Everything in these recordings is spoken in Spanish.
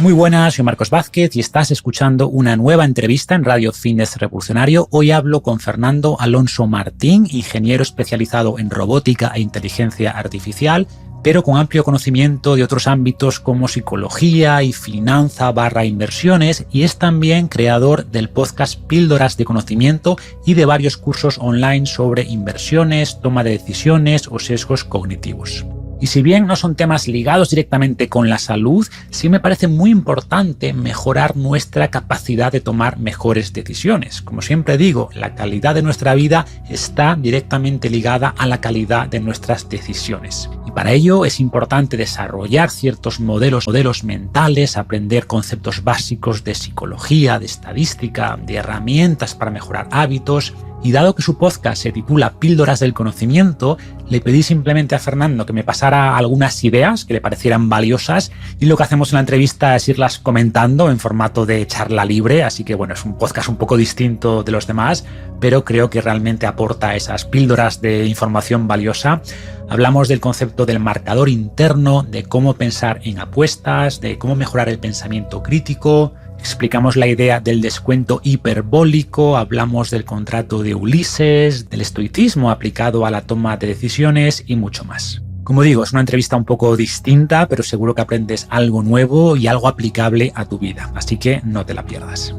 Muy buenas, soy Marcos Vázquez y estás escuchando una nueva entrevista en Radio Fitness Revolucionario. Hoy hablo con Fernando Alonso Martín, ingeniero especializado en robótica e inteligencia artificial, pero con amplio conocimiento de otros ámbitos como psicología y finanza/inversiones, y es también creador del podcast Píldoras de Conocimiento y de varios cursos online sobre inversiones, toma de decisiones o sesgos cognitivos. Y si bien no son temas ligados directamente con la salud, sí me parece muy importante mejorar nuestra capacidad de tomar mejores decisiones. Como siempre digo, la calidad de nuestra vida está directamente ligada a la calidad de nuestras decisiones. Y para ello es importante desarrollar ciertos modelos mentales, aprender conceptos básicos de psicología, de estadística, de herramientas para mejorar hábitos. Y dado que su podcast se titula Píldoras del Conocimiento, le pedí simplemente a Fernando que me pasara algunas ideas que le parecieran valiosas, y lo que hacemos en la entrevista es irlas comentando en formato de charla libre, así que bueno, es un podcast un poco distinto de los demás, pero creo que realmente aporta esas píldoras de información valiosa. Hablamos del concepto del marcador interno, de cómo pensar en apuestas, de cómo mejorar el pensamiento crítico. Explicamos la idea del descuento hiperbólico, hablamos del contrato de Ulises, del estoicismo aplicado a la toma de decisiones y mucho más. Como digo, es una entrevista un poco distinta, pero seguro que aprendes algo nuevo y algo aplicable a tu vida, así que no te la pierdas.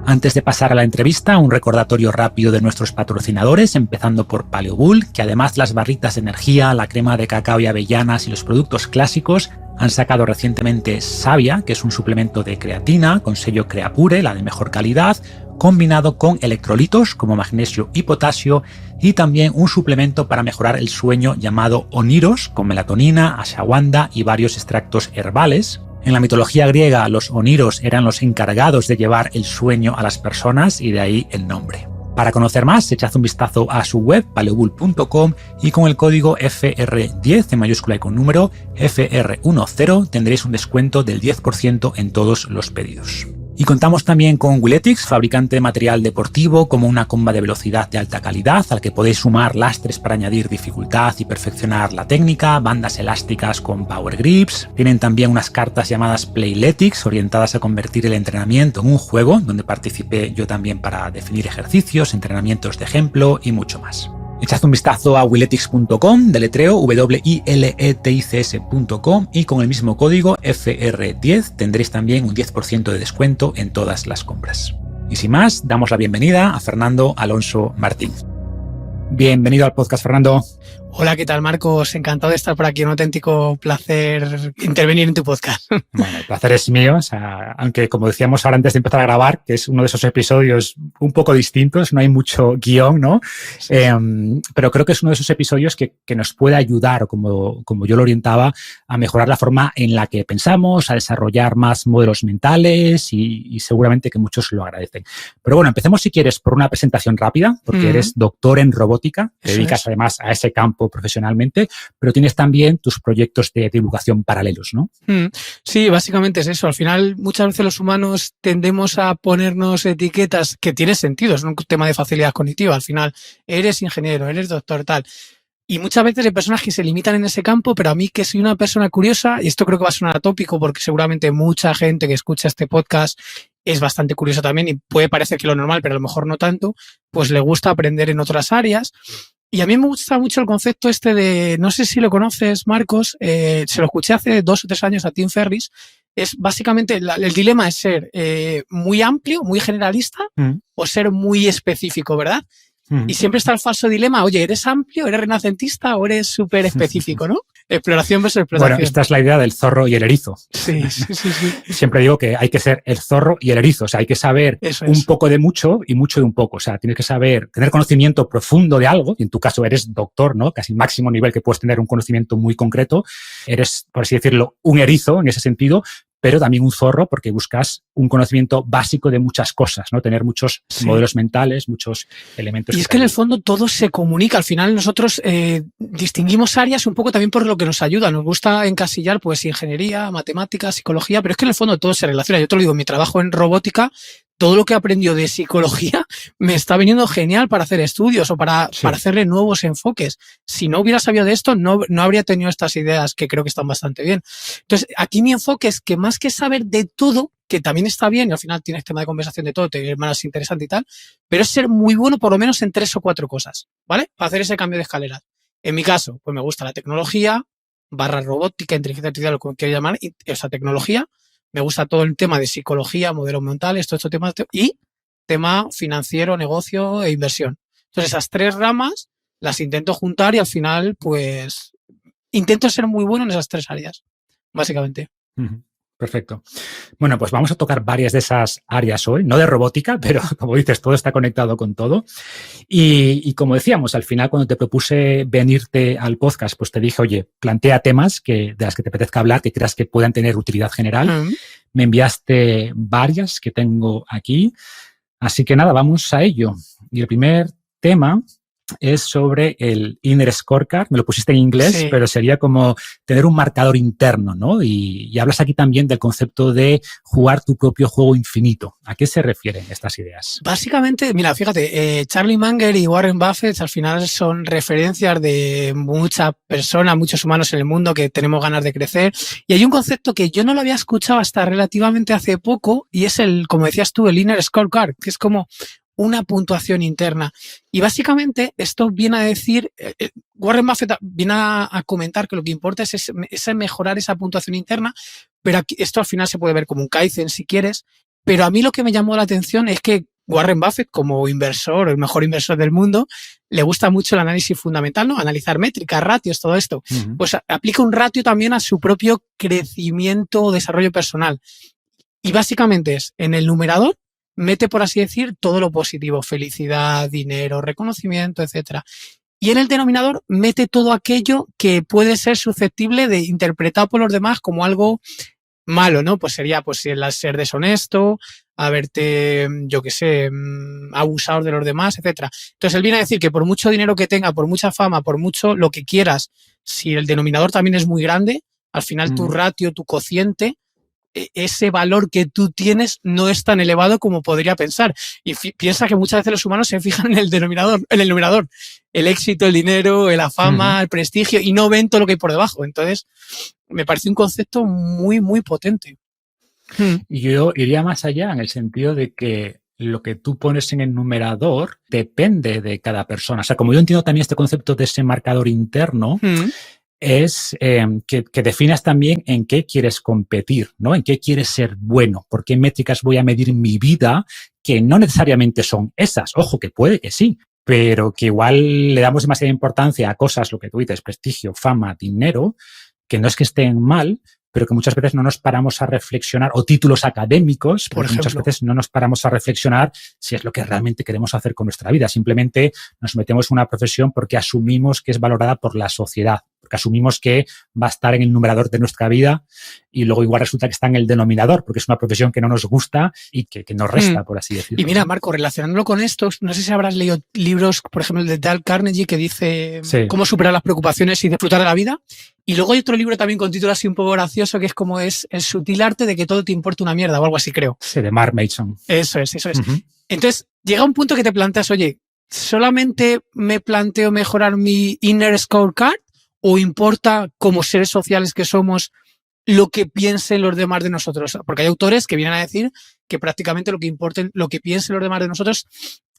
Antes de pasar a la entrevista, un recordatorio rápido de nuestros patrocinadores, empezando por Paleobull, que además de las barritas de energía, la crema de cacao y avellanas y los productos clásicos, han sacado recientemente Savia, que es un suplemento de creatina con sello Creapure, la de mejor calidad, combinado con electrolitos como magnesio y potasio, y también un suplemento para mejorar el sueño llamado Oniros, con melatonina, ashwagandha y varios extractos herbales. En la mitología griega, los Oniros eran los encargados de llevar el sueño a las personas, y de ahí el nombre. Para conocer más, echad un vistazo a su web, paleobull.com, y con el código FR10 en mayúscula y con número FR10 tendréis un descuento del 10% en todos los pedidos. Y contamos también con Willetics, fabricante de material deportivo como una comba de velocidad de alta calidad al que podéis sumar lastres para añadir dificultad y perfeccionar la técnica, bandas elásticas con power grips. Tienen también unas cartas llamadas Playletics orientadas a convertir el entrenamiento en un juego, donde participé yo también para definir ejercicios, entrenamientos de ejemplo y mucho más. Echad un vistazo a willetics.com, deletreo WILETICS.com, y con el mismo código FR10 tendréis también un 10% de descuento en todas las compras. Y sin más, damos la bienvenida a Fernando Alonso Martín. Bienvenido al podcast, Fernando. Hola, ¿qué tal, Marcos? Encantado de estar por aquí. Un auténtico placer intervenir en tu podcast. Bueno, el placer es mío. O sea, aunque, como decíamos ahora antes de empezar a grabar, que es uno de esos episodios un poco distintos, no hay mucho guión, ¿no? Sí. Pero creo que es uno de esos episodios que nos puede ayudar, como yo lo orientaba, a mejorar la forma en la que pensamos, a desarrollar más modelos mentales, y seguramente que muchos lo agradecen. Pero bueno, empecemos, si quieres, por una presentación rápida, porque eres doctor en robótica, te dedicas además a ese campo profesionalmente, pero tienes también tus proyectos de divulgación paralelos, ¿no? Sí, básicamente es eso. Al final, muchas veces los humanos tendemos a ponernos etiquetas que tienen sentido, es un tema de facilidad cognitiva. Al final, eres ingeniero, eres doctor, tal. Y muchas veces hay personas que se limitan en ese campo, pero a mí, que soy una persona curiosa, y esto creo que va a sonar atópico porque seguramente mucha gente que escucha este podcast es bastante curiosa también y puede parecer que lo normal, pero a lo mejor no tanto, pues le gusta aprender en otras áreas. Y a mí me gusta mucho el concepto este de, no sé si lo conoces, Marcos, se lo escuché hace 2 o 3 años a Tim Ferriss. Es básicamente, el dilema es ser muy amplio, muy generalista, o ser muy específico, ¿verdad? Y siempre está el falso dilema, oye, ¿eres amplio, eres renacentista o eres súper específico, no? Exploración versus explotación. Bueno, esta es la idea del zorro y el erizo. Sí. Siempre digo que hay que ser el zorro y el erizo. O sea, hay que saber un poco de mucho y mucho de un poco. O sea, tienes que saber, tener conocimiento profundo de algo. Y en tu caso eres doctor, ¿no? Casi máximo nivel que puedes tener un conocimiento muy concreto. Eres, por así decirlo, un erizo en ese sentido, pero también un zorro porque buscas un conocimiento básico de muchas cosas, ¿no? Tener muchos modelos mentales, muchos elementos. Y es que en el fondo todo se comunica. Al final nosotros distinguimos áreas un poco también por lo que nos ayuda. Nos gusta encasillar pues ingeniería, matemáticas, psicología, pero es que en el fondo todo se relaciona. Yo te lo digo, mi trabajo en robótica todo lo que he aprendido de psicología me está viniendo genial para hacer estudios o para hacerle nuevos enfoques. Si no hubiera sabido de esto, no habría tenido estas ideas que creo que están bastante bien. Entonces, aquí mi enfoque es que más que saber de todo, que también está bien y al final tienes tema de conversación de todo, te más interesante y tal, pero es ser muy bueno por lo menos en 3 o 4 cosas, ¿vale? Para hacer ese cambio de escalera. En mi caso, pues me gusta la tecnología, /robótica, inteligencia artificial, lo que quiero llamar, esa tecnología. Me gusta todo el tema de psicología, modelos mentales, todos estos temas y tema financiero, negocio e inversión. Entonces, esas 3 ramas las intento juntar y al final, pues, intento ser muy bueno en esas 3 áreas, básicamente. Perfecto. Bueno, pues vamos a tocar varias de esas áreas hoy, no de robótica, pero como dices, todo está conectado con todo. Y como decíamos, al final cuando te propuse venirte al podcast, pues te dije, oye, plantea temas de las que te apetezca hablar, que creas que puedan tener utilidad general. Me enviaste varias que tengo aquí. Así que nada, vamos a ello. Y el primer tema es sobre el Inner Scorecard. Me lo pusiste en inglés, pero sería como tener un marcador interno, ¿no? Y hablas aquí también del concepto de jugar tu propio juego infinito. ¿A qué se refieren estas ideas? Básicamente, mira, fíjate, Charlie Munger y Warren Buffett al final son referencias de muchas personas, muchos humanos en el mundo que tenemos ganas de crecer. Y hay un concepto que yo no lo había escuchado hasta relativamente hace poco y es como decías tú, el Inner Scorecard, que es como una puntuación interna. Y básicamente esto viene a decir, Warren Buffett viene a comentar que lo que importa es mejorar esa puntuación interna, pero aquí, esto al final se puede ver como un Kaizen si quieres, pero a mí lo que me llamó la atención es que Warren Buffett, como inversor, el mejor inversor del mundo, le gusta mucho el análisis fundamental, ¿no? Analizar métricas, ratios, todo esto. Pues aplica un ratio también a su propio crecimiento o desarrollo personal. Y básicamente es, en el numerador, mete, por así decir, todo lo positivo, felicidad, dinero, reconocimiento, etcétera. Y en el denominador mete todo aquello que puede ser susceptible de interpretado por los demás como algo malo, ¿no? Pues sería pues el ser deshonesto, haberte, yo qué sé, abusador de los demás, etcétera. Entonces él viene a decir que por mucho dinero que tenga, por mucha fama, por mucho lo que quieras, si el denominador también es muy grande, al final tu ratio, tu cociente, ese valor que tú tienes no es tan elevado como podría pensar. Y piensa que muchas veces los humanos se fijan en el numerador, el éxito, el dinero, la fama, el prestigio, y no ven todo lo que hay por debajo. Entonces, me parece un concepto muy, muy potente. Y yo iría más allá en el sentido de que lo que tú pones en el numerador depende de cada persona. O sea, como yo entiendo también este concepto de ese marcador interno, es que definas también en qué quieres competir, ¿no? En qué quieres ser bueno, por qué métricas voy a medir mi vida, que no necesariamente son esas. Ojo, que puede que sí, pero que igual le damos demasiada importancia a cosas, lo que tú dices, prestigio, fama, dinero, que no es que estén mal, pero que muchas veces no nos paramos a reflexionar, o títulos académicos, porque muchas veces no nos paramos a reflexionar si es lo que realmente queremos hacer con nuestra vida. Simplemente nos metemos en una profesión porque asumimos que es valorada por la sociedad, porque asumimos que va a estar en el numerador de nuestra vida y luego igual resulta que está en el denominador, porque es una profesión que no nos gusta y que nos resta, por así decirlo. Y mira, Marco, relacionándolo con esto, no sé si habrás leído libros, por ejemplo, el de Dale Carnegie, que dice cómo superar las preocupaciones y disfrutar de la vida. Y luego hay otro libro también con título así un poco gracioso, que es como es el sutil arte de que todo te importa una mierda o algo así, creo. Sí, de Mark Mason. Eso es. Entonces, llega un punto que te planteas, oye, ¿solamente me planteo mejorar mi inner scorecard o importa como seres sociales que somos lo que piensen los demás de nosotros? Porque hay autores que vienen a decir que prácticamente lo que piensen los demás de nosotros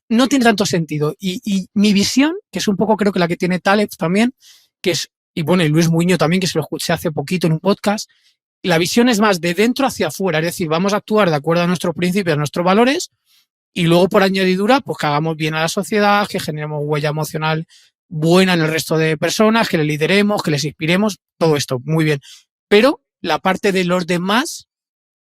no tiene tanto sentido. Y mi visión, que es un poco creo que la que tiene Taleb también, que es, y bueno, y Luis Muñoz también, que se lo escuché hace poquito en un podcast, la visión es más de dentro hacia afuera, es decir, vamos a actuar de acuerdo a nuestros principios, a nuestros valores, y luego por añadidura, pues que hagamos bien a la sociedad, que generemos huella emocional buena en el resto de personas, que les lideremos, que les inspiremos, todo esto, muy bien. Pero la parte de los demás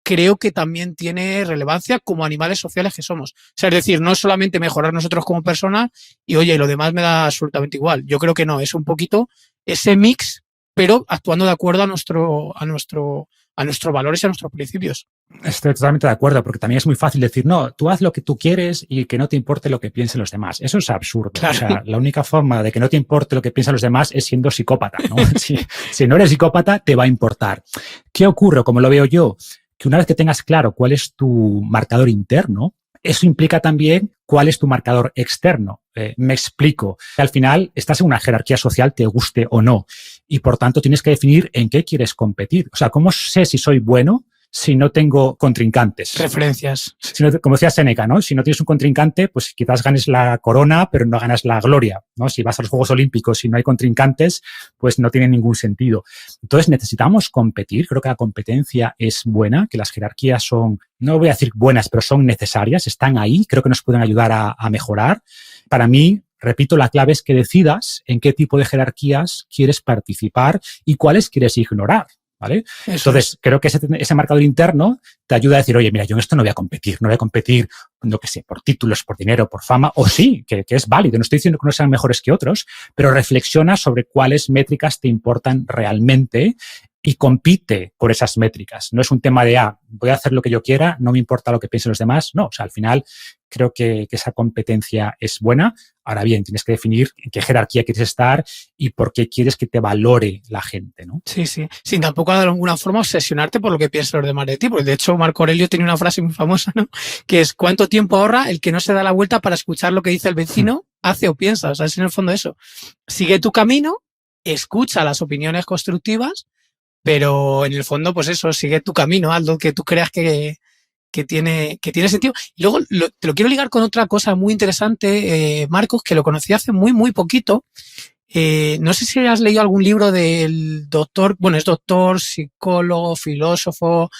creo que también tiene relevancia como animales sociales que somos. O sea, es decir, no es solamente mejorar nosotros como personas y, oye, y lo demás me da absolutamente igual. Yo creo que no, es un poquito ese mix, pero actuando de acuerdo a nuestros valores y a nuestros principios. Estoy totalmente de acuerdo, porque también es muy fácil decir, no, tú haz lo que tú quieres y que no te importe lo que piensen los demás. Eso es absurdo. Claro. O sea, la única forma de que no te importe lo que piensan los demás es siendo psicópata, ¿no? si no eres psicópata, te va a importar. ¿Qué ocurre? Como lo veo yo, que una vez que tengas claro cuál es tu marcador interno, Eso implica también cuál es tu marcador externo. Me explico. Al final estás en una jerarquía social, te guste o no, y por tanto tienes que definir en qué quieres competir. O sea, ¿cómo sé si soy bueno si no tengo contrincantes? Referencias. Si no, como decía Séneca, ¿no? Si no tienes un contrincante, pues quizás ganes la corona, pero no ganas la gloria, ¿no? Si vas a los Juegos Olímpicos y no hay contrincantes, pues no tiene ningún sentido. Entonces necesitamos competir. Creo que la competencia es buena, que las jerarquías son, no voy a decir buenas, pero son necesarias, están ahí, creo que nos pueden ayudar a mejorar. Para mí, repito, la clave es que decidas en qué tipo de jerarquías quieres participar y cuáles quieres ignorar. ¿Vale? Entonces, creo que ese marcador interno te ayuda a decir, oye, mira, yo en esto no voy a competir, no que sé, por títulos, por dinero, por fama, o sí, que es válido. No estoy diciendo que no sean mejores que otros, pero reflexiona sobre cuáles métricas te importan realmente y compite por esas métricas. No es un tema de, voy a hacer lo que yo quiera, no me importa lo que piensen los demás. No, o sea, al final creo que esa competencia es buena. Ahora bien, tienes que definir en qué jerarquía quieres estar y por qué quieres que te valore la gente, ¿no? Sí, sí. Sin tampoco de alguna forma obsesionarte por lo que piensan los demás de ti. Porque de hecho, Marco Aurelio tiene una frase muy famosa, ¿no? Que es, ¿cuánto tiempo ahorra el que no se da la vuelta para escuchar lo que dice el vecino, hace o piensa? O sea, es en el fondo eso. Sigue tu camino, escucha las opiniones constructivas, pero en el fondo, pues eso, sigue tu camino, haz lo que tú creas que tiene sentido. Y luego te lo quiero ligar con otra cosa muy interesante, Marcos, que lo conocí hace muy, muy poquito. No sé si has leído algún libro del doctor, bueno, es doctor, psicólogo, filósofo,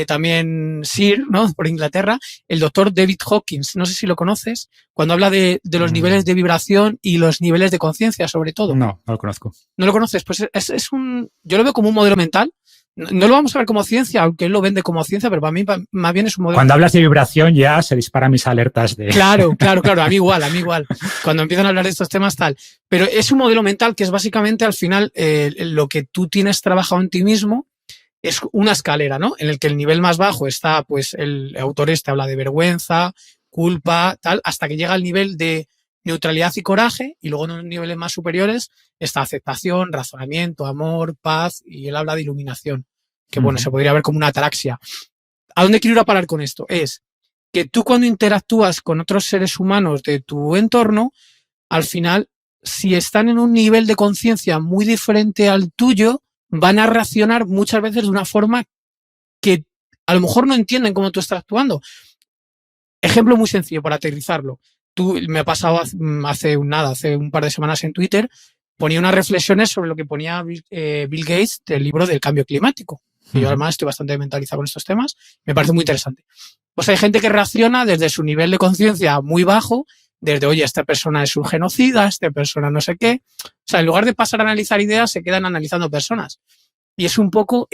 también Sir, ¿no? Por Inglaterra, el doctor David Hawkins, no sé si lo conoces, cuando habla de los niveles de vibración y los niveles de conciencia, sobre todo. No lo conozco. ¿No lo conoces? Pues yo lo veo como un modelo mental. No lo vamos a ver como ciencia, aunque él lo vende como ciencia, pero para mí más bien es un modelo. Cuando hablas de vibración ya se disparan mis alertas de... Claro, a mí igual. Cuando empiezan a hablar de estos temas tal. Pero es un modelo mental que es básicamente al final lo que tú tienes trabajado en ti mismo es una escalera, ¿no? En el que el nivel más bajo está, pues el autor habla de vergüenza, culpa, tal, hasta que llega al nivel de neutralidad y coraje, y luego en los niveles más superiores está aceptación, razonamiento, amor, paz, y él habla de iluminación, que bueno, se podría ver como una ataraxia. ¿A dónde quiero ir a parar con esto? Es que tú cuando interactúas con otros seres humanos de tu entorno, al final, si están en un nivel de conciencia muy diferente al tuyo, van a reaccionar muchas veces de una forma que a lo mejor no entienden cómo tú estás actuando. Ejemplo muy sencillo para aterrizarlo. Me ha pasado hace un par de semanas en Twitter, ponía unas reflexiones sobre lo que ponía Bill Gates del libro del cambio climático. Y yo además estoy bastante mentalizado con estos temas. Me parece muy interesante. Pues hay gente que reacciona desde su nivel de conciencia muy bajo, desde, oye, esta persona es un genocida, esta persona no sé qué. O sea, en lugar de pasar a analizar ideas, se quedan analizando personas. Y es un poco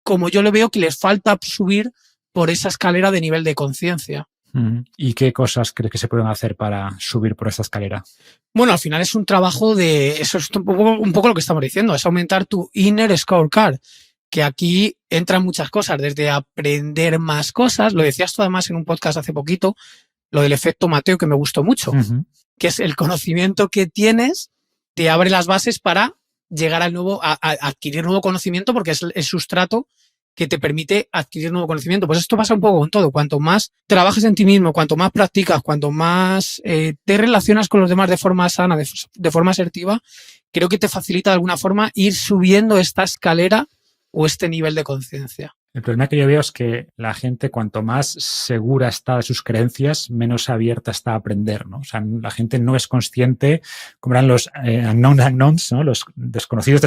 como yo lo veo, que les falta subir por esa escalera de nivel de conciencia. ¿Y qué cosas crees que se pueden hacer para subir por esa escalera? Bueno, al final es un trabajo eso es un poco lo que estamos diciendo, es aumentar tu inner scorecard, que aquí entran muchas cosas, desde aprender más cosas, lo decías tú además en un podcast hace poquito, lo del efecto Mateo, que me gustó mucho, que es el conocimiento que tienes, te abre las bases para llegar a adquirir nuevo conocimiento, porque es el sustrato que te permite adquirir nuevo conocimiento. Pues esto pasa un poco con todo. Cuanto más trabajes en ti mismo, cuanto más practicas, cuanto más te relacionas con los demás de forma sana, de forma asertiva, creo que te facilita de alguna forma ir subiendo esta escalera o este nivel de conciencia. El problema que yo veo es que la gente, cuanto más segura está de sus creencias, menos abierta está a aprender, ¿no? O sea, la gente no es consciente, como eran los unknown unknowns, ¿no? Los desconocidos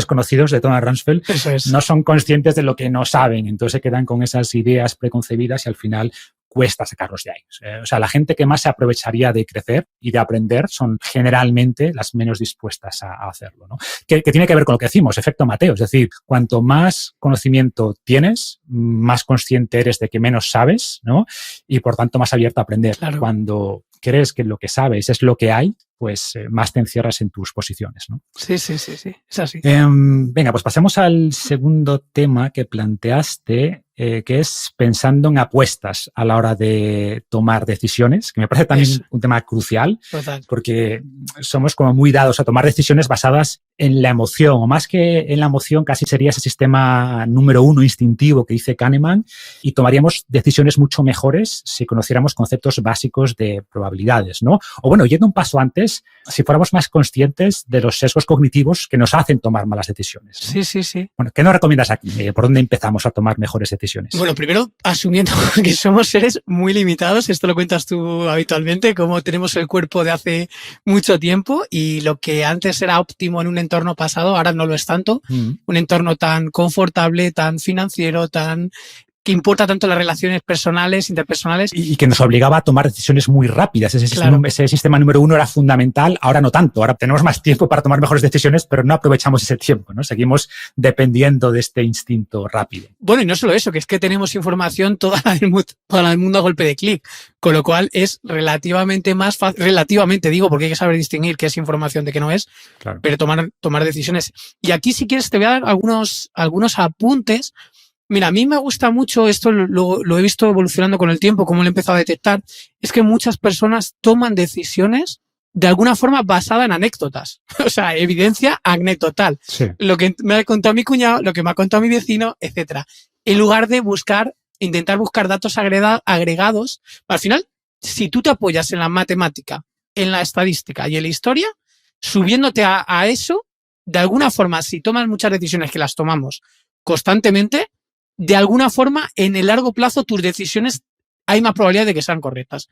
de Thomas Rumsfeld. Eso es. No son conscientes de lo que no saben, entonces se quedan con esas ideas preconcebidas y al final cuesta sacarlos de ahí. O sea, la gente que más se aprovecharía de crecer y de aprender son generalmente las menos dispuestas a hacerlo, ¿no? Que tiene que ver con lo que decimos, efecto Mateo. Es decir, cuanto más conocimiento tienes, más consciente eres de que menos sabes, ¿no? Y por tanto más abierto a aprender. Claro. Cuando crees que lo que sabes es lo que hay, pues más te encierras en tus posiciones, ¿no? Sí, es así. Venga, pues pasemos al segundo tema que planteaste, que es pensando en apuestas a la hora de tomar decisiones, que me parece también un tema crucial, porque somos como muy dados a tomar decisiones basadas en la emoción, o más que en la emoción, casi sería ese sistema número 1 instintivo que dice Kahneman, y tomaríamos decisiones mucho mejores si conociéramos conceptos básicos de probabilidades, ¿no? O bueno, yendo un paso antes, si fuéramos más conscientes de los sesgos cognitivos que nos hacen tomar malas decisiones, ¿no? Sí. Bueno, ¿qué nos recomiendas aquí? ¿Por dónde empezamos a tomar mejores decisiones? Bueno, primero, asumiendo que somos seres muy limitados, esto lo cuentas tú habitualmente, como tenemos el cuerpo de hace mucho tiempo y lo que antes era óptimo en un entorno pasado, ahora no lo es tanto. Un entorno tan confortable, tan financiero, que importa tanto las relaciones personales, interpersonales. Y que nos obligaba a tomar decisiones muy rápidas. Ese sistema número 1 era fundamental, ahora no tanto. Ahora tenemos más tiempo para tomar mejores decisiones, pero no aprovechamos ese tiempo, ¿no? Seguimos dependiendo de este instinto rápido. Bueno, y no solo eso, que es que tenemos información toda el mundo a golpe de clic, con lo cual es relativamente más fácil, relativamente digo, porque hay que saber distinguir qué es información de qué no es, claro. Pero tomar decisiones. Y aquí, si quieres, te voy a dar algunos apuntes. Mira, a mí me gusta mucho, esto lo he visto evolucionando con el tiempo, como lo he empezado a detectar, es que muchas personas toman decisiones de alguna forma basada en anécdotas. O sea, evidencia anecdotal. Sí. Lo que me ha contado mi cuñado, lo que me ha contado mi vecino, etcétera. En lugar de intentar buscar datos agregados. Al final, si tú te apoyas en la matemática, en la estadística y en la historia, subiéndote a eso, de alguna forma, si tomas muchas decisiones que las tomamos constantemente, de alguna forma, en el largo plazo, tus decisiones hay más probabilidad de que sean correctas.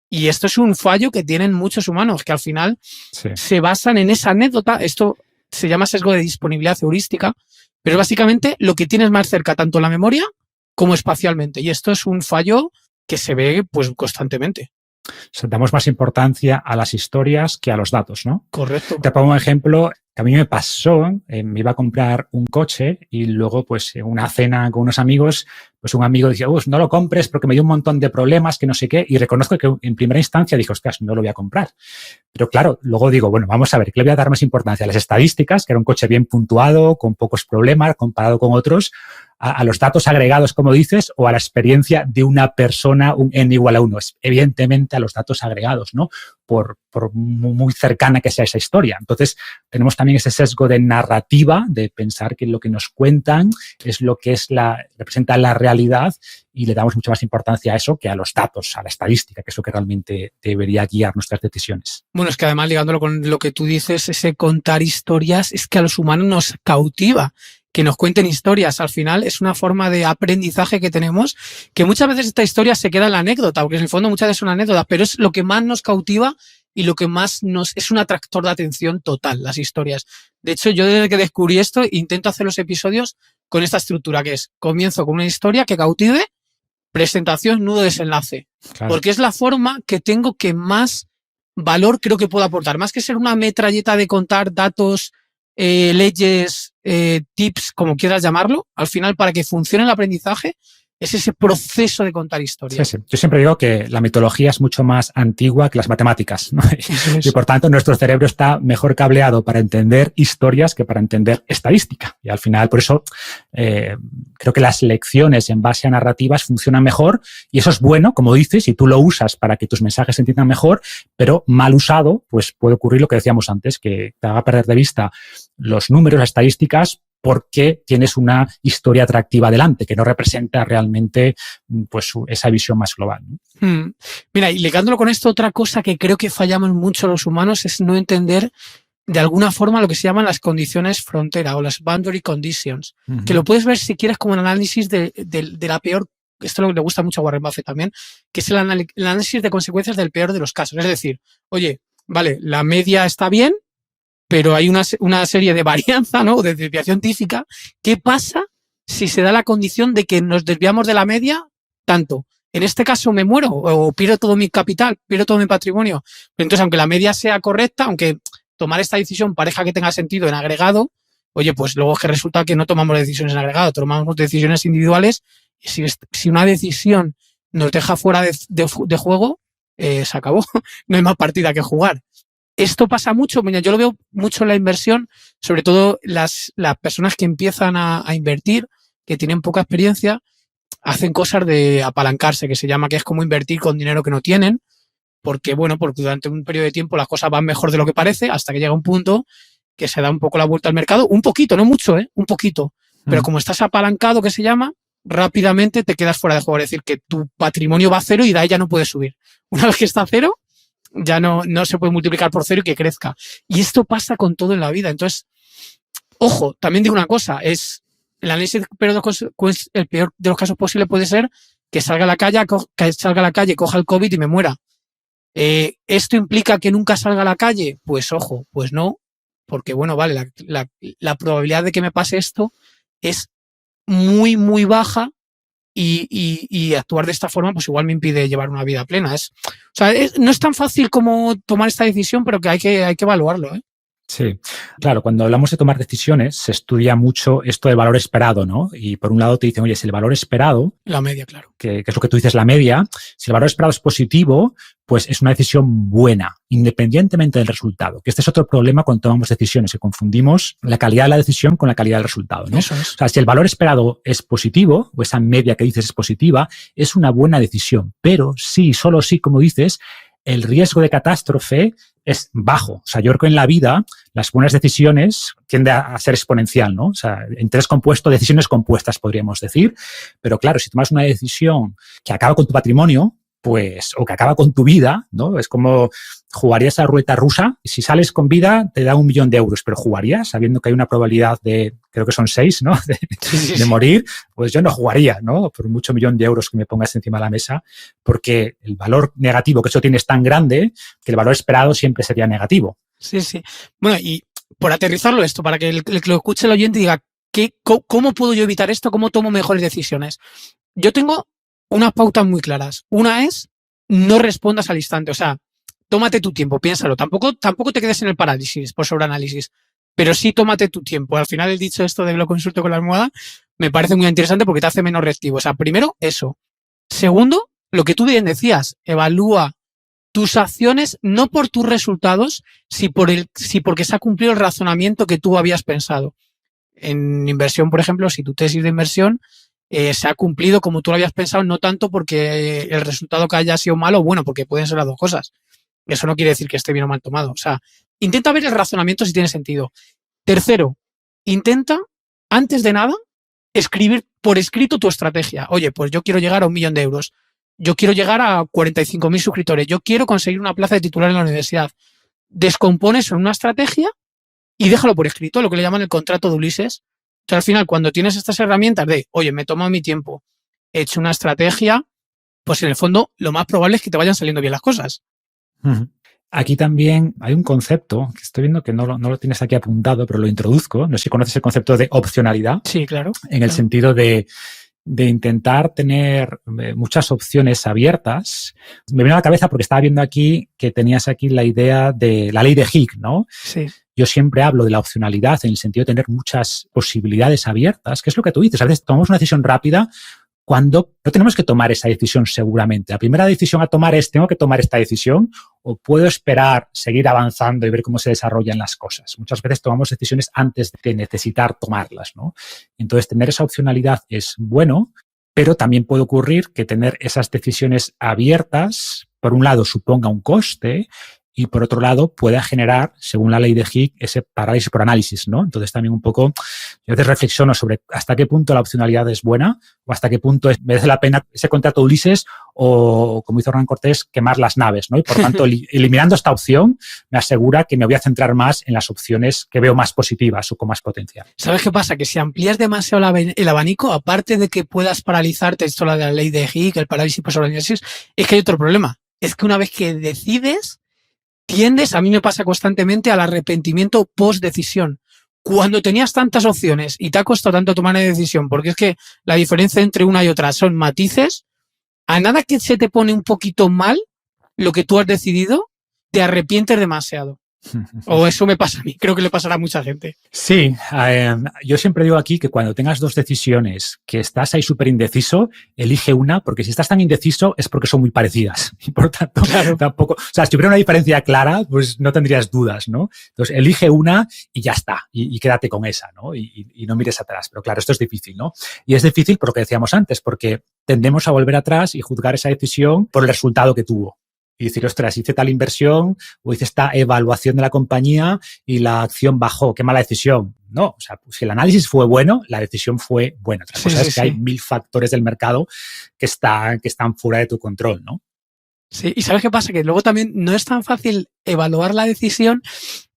Y esto es un fallo que tienen muchos humanos, que al final se basan en esa anécdota. Esto se llama sesgo de disponibilidad heurística, pero es básicamente lo que tienes más cerca, tanto en la memoria como espacialmente. Y esto es un fallo que se ve pues constantemente. O sea, damos más importancia a las historias que a los datos, ¿no? Correcto. Te pongo un ejemplo que a mí me pasó. Me iba a comprar un coche y luego, pues, en una cena con unos amigos, pues un amigo decía, no lo compres porque me dio un montón de problemas, que no sé qué. Y reconozco que en primera instancia dije, ostras, no lo voy a comprar. Pero claro, luego digo, bueno, vamos a ver, ¿qué le voy a dar más importancia? A las estadísticas, que era un coche bien puntuado, con pocos problemas, comparado con otros, a los datos agregados, como dices, o a la experiencia de una persona, un n igual a 1. Evidentemente a los datos agregados, ¿no? Por muy cercana que sea esa historia. Entonces, tenemos también ese sesgo de narrativa, de pensar que lo que nos cuentan es lo que representa la realidad, y le damos mucha más importancia a eso que a los datos, a la estadística, que es lo que realmente debería guiar nuestras decisiones. Bueno, es que además, ligándolo con lo que tú dices, ese contar historias es que a los humanos nos cautiva. Que nos cuenten historias. Al final es una forma de aprendizaje que tenemos, que muchas veces esta historia se queda en la anécdota, porque en el fondo muchas veces son anécdotas, pero es lo que más nos cautiva y lo que más es un atractor de atención total, las historias. De hecho, yo desde que descubrí esto intento hacer los episodios con esta estructura, que es comienzo con una historia que cautive, presentación, nudo, desenlace. Claro. Porque es la forma que tengo que más valor creo que puedo aportar. Más que ser una metralleta de contar datos, leyes, tips, como quieras llamarlo, al final para que funcione el aprendizaje es ese proceso de contar historias. Sí. Yo siempre digo que la mitología es mucho más antigua que las matemáticas, ¿no? Y por tanto nuestro cerebro está mejor cableado para entender historias que para entender estadística. Y al final, por eso, creo que las lecciones en base a narrativas funcionan mejor, y eso es bueno, como dices, y tú lo usas para que tus mensajes se entiendan mejor, pero mal usado, pues puede ocurrir lo que decíamos antes, que te haga perder de vista los números, las estadísticas, porque tienes una historia atractiva delante, que no representa realmente pues esa visión más global, ¿no? Mira, y ligándolo con esto, otra cosa que creo que fallamos mucho los humanos es no entender de alguna forma lo que se llaman las condiciones frontera o las boundary conditions, que lo puedes ver si quieres como un análisis de la peor, esto es lo que le gusta mucho a Warren Buffett también, que es el análisis de consecuencias del peor de los casos. Es decir, oye, vale, la media está bien, pero hay una serie de varianza, ¿no? De desviación típica. ¿Qué pasa si se da la condición de que nos desviamos de la media tanto? En este caso me muero o pierdo todo mi capital, pierdo todo mi patrimonio. Pero entonces, aunque la media sea correcta, aunque tomar esta decisión parezca que tenga sentido en agregado, oye, pues luego es que resulta que no tomamos decisiones en agregado, tomamos decisiones individuales. Y si una decisión nos deja fuera de juego, se acabó. No hay más partida que jugar. Esto pasa mucho, mira, yo lo veo mucho en la inversión, sobre todo las personas que empiezan a invertir, que tienen poca experiencia, hacen cosas de apalancarse, que se llama, que es como invertir con dinero que no tienen, porque durante un periodo de tiempo las cosas van mejor de lo que parece, hasta que llega un punto que se da un poco la vuelta al mercado, un poquito, no mucho, un poquito, pero como estás apalancado, que se llama, rápidamente te quedas fuera de juego, es decir, que tu patrimonio va a cero y de ahí ya no puedes subir. Una vez que está a cero, ya no se puede multiplicar por cero y que crezca. Y esto pasa con todo en la vida. Entonces, ojo, también digo una cosa, es el análisis, pero el peor de los casos posibles puede ser que salga a la calle, coja el COVID y me muera. ¿Esto implica que nunca salga a la calle? Pues ojo, pues no, porque bueno, vale, la probabilidad de que me pase esto es muy, muy baja y actuar de esta forma pues igual me impide llevar una vida plena. No es tan fácil como tomar esta decisión, pero que hay que evaluarlo, ¿eh? Sí, claro, cuando hablamos de tomar decisiones se estudia mucho esto del valor esperado, ¿no? Y por un lado te dicen, oye, si el valor esperado… La media, claro. Que es lo que tú dices, la media, si el valor esperado es positivo, pues es una decisión buena, independientemente del resultado. Que este es otro problema cuando tomamos decisiones, que confundimos la calidad de la decisión con la calidad del resultado, ¿no? Eso es. O sea, si el valor esperado es positivo, o esa media que dices es positiva, es una buena decisión. Pero sí, solo sí, como dices, el riesgo de catástrofe es bajo. O sea, yo creo que en la vida las buenas decisiones tienden a ser exponencial, ¿no? O sea, interés compuesto, decisiones compuestas, podríamos decir. Pero claro, si tomas una decisión que acaba con tu patrimonio, pues, o que acaba con tu vida, ¿no? Es como jugarías a ruleta rusa. Si sales con vida, te da 1 millón de euros, pero jugarías sabiendo que hay una probabilidad de, creo que son 6, ¿no? De morir. Pues yo no jugaría, ¿no? Por mucho millón de euros que me pongas encima de la mesa, porque el valor negativo que eso tiene es tan grande que el valor esperado siempre sería negativo. Sí, sí. Bueno, y por aterrizarlo esto, para que el que lo escuche el oyente diga, ¿cómo puedo yo evitar esto? ¿Cómo tomo mejores decisiones? Yo tengo unas pautas muy claras. Una es, no respondas al instante. O sea, tómate tu tiempo, piénsalo. Tampoco te quedes en el parálisis por sobreanálisis, pero sí tómate tu tiempo. Al final, el dicho esto de lo consulto con la almohada me parece muy interesante porque te hace menos reactivo. O sea, primero, eso. Segundo, lo que tú bien decías, evalúa tus acciones no por tus resultados, si porque se ha cumplido el razonamiento que tú habías pensado. En inversión, por ejemplo, si tu tesis de inversión se ha cumplido como tú lo habías pensado, no tanto porque el resultado que haya sido malo o bueno, porque pueden ser las dos cosas. Eso no quiere decir que esté bien o mal tomado. O sea, intenta ver el razonamiento si tiene sentido. Tercero, intenta, antes de nada, escribir por escrito tu estrategia. Oye, pues yo quiero llegar a 1 millón de euros. Yo quiero llegar a 45.000 suscriptores. Yo quiero conseguir una plaza de titular en la universidad. Descompones en una estrategia y déjalo por escrito, lo que le llaman el contrato de Ulises. Entonces, al final, cuando tienes estas herramientas de, oye, me he tomado mi tiempo, he hecho una estrategia, pues en el fondo lo más probable es que te vayan saliendo bien las cosas. Aquí también hay un concepto que estoy viendo que no lo tienes aquí apuntado, pero lo introduzco. No sé si conoces el concepto de opcionalidad. Sí, claro. En el sentido de intentar tener muchas opciones abiertas. Me viene a la cabeza porque estaba viendo aquí que tenías aquí la idea de la ley de Higgs, ¿no? Sí. Yo siempre hablo de la opcionalidad en el sentido de tener muchas posibilidades abiertas, que es lo que tú dices. A veces tomamos una decisión rápida cuando no tenemos que tomar esa decisión seguramente. La primera decisión a tomar es, ¿tengo que tomar esta decisión o puedo esperar, seguir avanzando y ver cómo se desarrollan las cosas? Muchas veces tomamos decisiones antes de necesitar tomarlas, ¿no? Entonces, tener esa opcionalidad es bueno, pero también puede ocurrir que tener esas decisiones abiertas, por un lado, suponga un coste y, por otro lado, pueda generar, según la ley de Higgs, ese parálisis por análisis, ¿no? Entonces, también un poco, yo a veces reflexiono sobre hasta qué punto la opcionalidad es buena o hasta qué punto merece la pena ese contrato de Ulises o, como hizo Hernán Cortés, quemar las naves, ¿no? Y, por tanto, eliminando esta opción, me asegura que me voy a centrar más en las opciones que veo más positivas o con más potencial. ¿Sabes qué pasa? Que si amplías demasiado el abanico, aparte de que puedas paralizarte, esto de la ley de Higgs, el parálisis por sobreanálisis, es que hay otro problema. Es que una vez que decides, tiendes, a mí me pasa constantemente, al arrepentimiento post-decisión. Cuando tenías tantas opciones y te ha costado tanto tomar una decisión, porque es que la diferencia entre una y otra son matices, a nada que se te pone un poquito mal lo que tú has decidido, te arrepientes demasiado. O eso me pasa a mí, creo que le pasará a mucha gente. Sí, yo siempre digo aquí que cuando tengas dos decisiones que estás ahí súper indeciso, elige una, porque si estás tan indeciso es porque son muy parecidas. Y por tanto, Claro. tampoco, o sea, si hubiera una diferencia clara, pues no tendrías dudas, ¿no? Entonces, elige una y ya está, y quédate con esa, ¿no? Y no mires atrás. Pero claro, esto es difícil, ¿no? Y es difícil por lo que decíamos antes, porque tendemos a volver atrás y juzgar esa decisión por el resultado que tuvo. Y decir, ostras, hice tal inversión o hice esta evaluación de la compañía y la acción bajó, qué mala decisión. No, o sea, si el análisis fue bueno, la decisión fue buena. Otra cosa es que hay 1000 factores del mercado que están fuera de tu control, ¿no? Sí, y ¿sabes qué pasa? Que luego también no es tan fácil evaluar la decisión,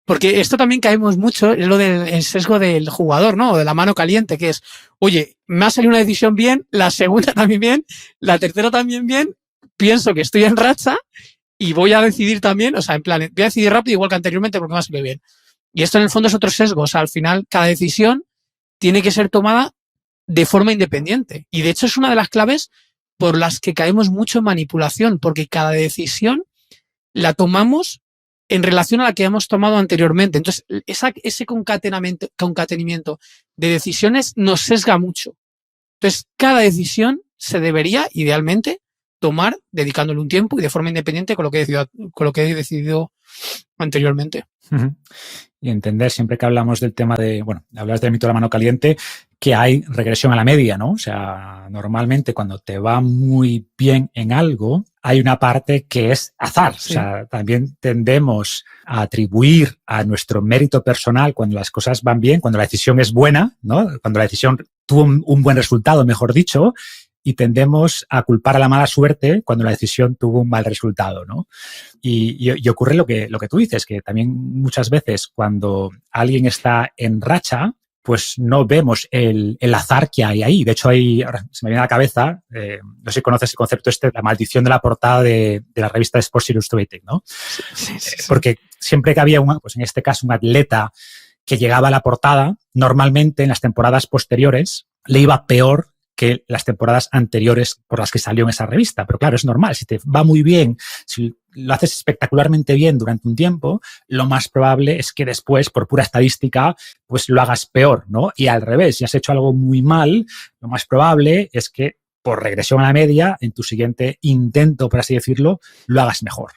porque esto también caemos mucho, es lo del sesgo del jugador, ¿no? O de la mano caliente, que es, oye, me ha salido una decisión bien, la segunda también bien, la tercera también bien, pienso que estoy en racha y voy a decidir también, o sea, en plan, voy a decidir rápido igual que anteriormente porque me ha salido bien. Y esto en el fondo es otro sesgo, o sea, al final cada decisión tiene que ser tomada de forma independiente. Y de hecho es una de las claves por las que caemos mucho en manipulación, porque cada decisión la tomamos en relación a la que hemos tomado anteriormente. Entonces, ese concatenamiento de decisiones nos sesga mucho. Entonces, cada decisión se debería, idealmente, tomar dedicándole un tiempo y de forma independiente con lo que he decidido anteriormente. Y entender, siempre que hablamos del tema de, bueno, hablas del mito de la mano caliente, que hay regresión a la media, ¿no? O sea, normalmente cuando te va muy bien en algo, hay una parte que es azar. Sí. O sea, también tendemos a atribuir a nuestro mérito personal cuando las cosas van bien, cuando la decisión es buena, ¿no? Cuando la decisión tuvo un buen resultado, mejor dicho, y tendemos a culpar a la mala suerte cuando la decisión tuvo un mal resultado, ¿no? Y ocurre lo que tú dices, que también muchas veces cuando alguien está en racha, pues no vemos el azar que hay ahí. De hecho, ahora se me viene a la cabeza, no sé si conoces el concepto la maldición de la portada de la revista Sports Illustrated, ¿no? Sí. Porque siempre que había, pues en este caso, un atleta que llegaba a la portada, normalmente en las temporadas posteriores le iba peor que las temporadas anteriores por las que salió en esa revista. Pero claro, es normal. Si te va muy bien, si lo haces espectacularmente bien durante un tiempo, lo más probable es que después, por pura estadística, pues lo hagas peor, ¿no? Y al revés, si has hecho algo muy mal, lo más probable es que por regresión a la media, en tu siguiente intento, por así decirlo, lo hagas mejor.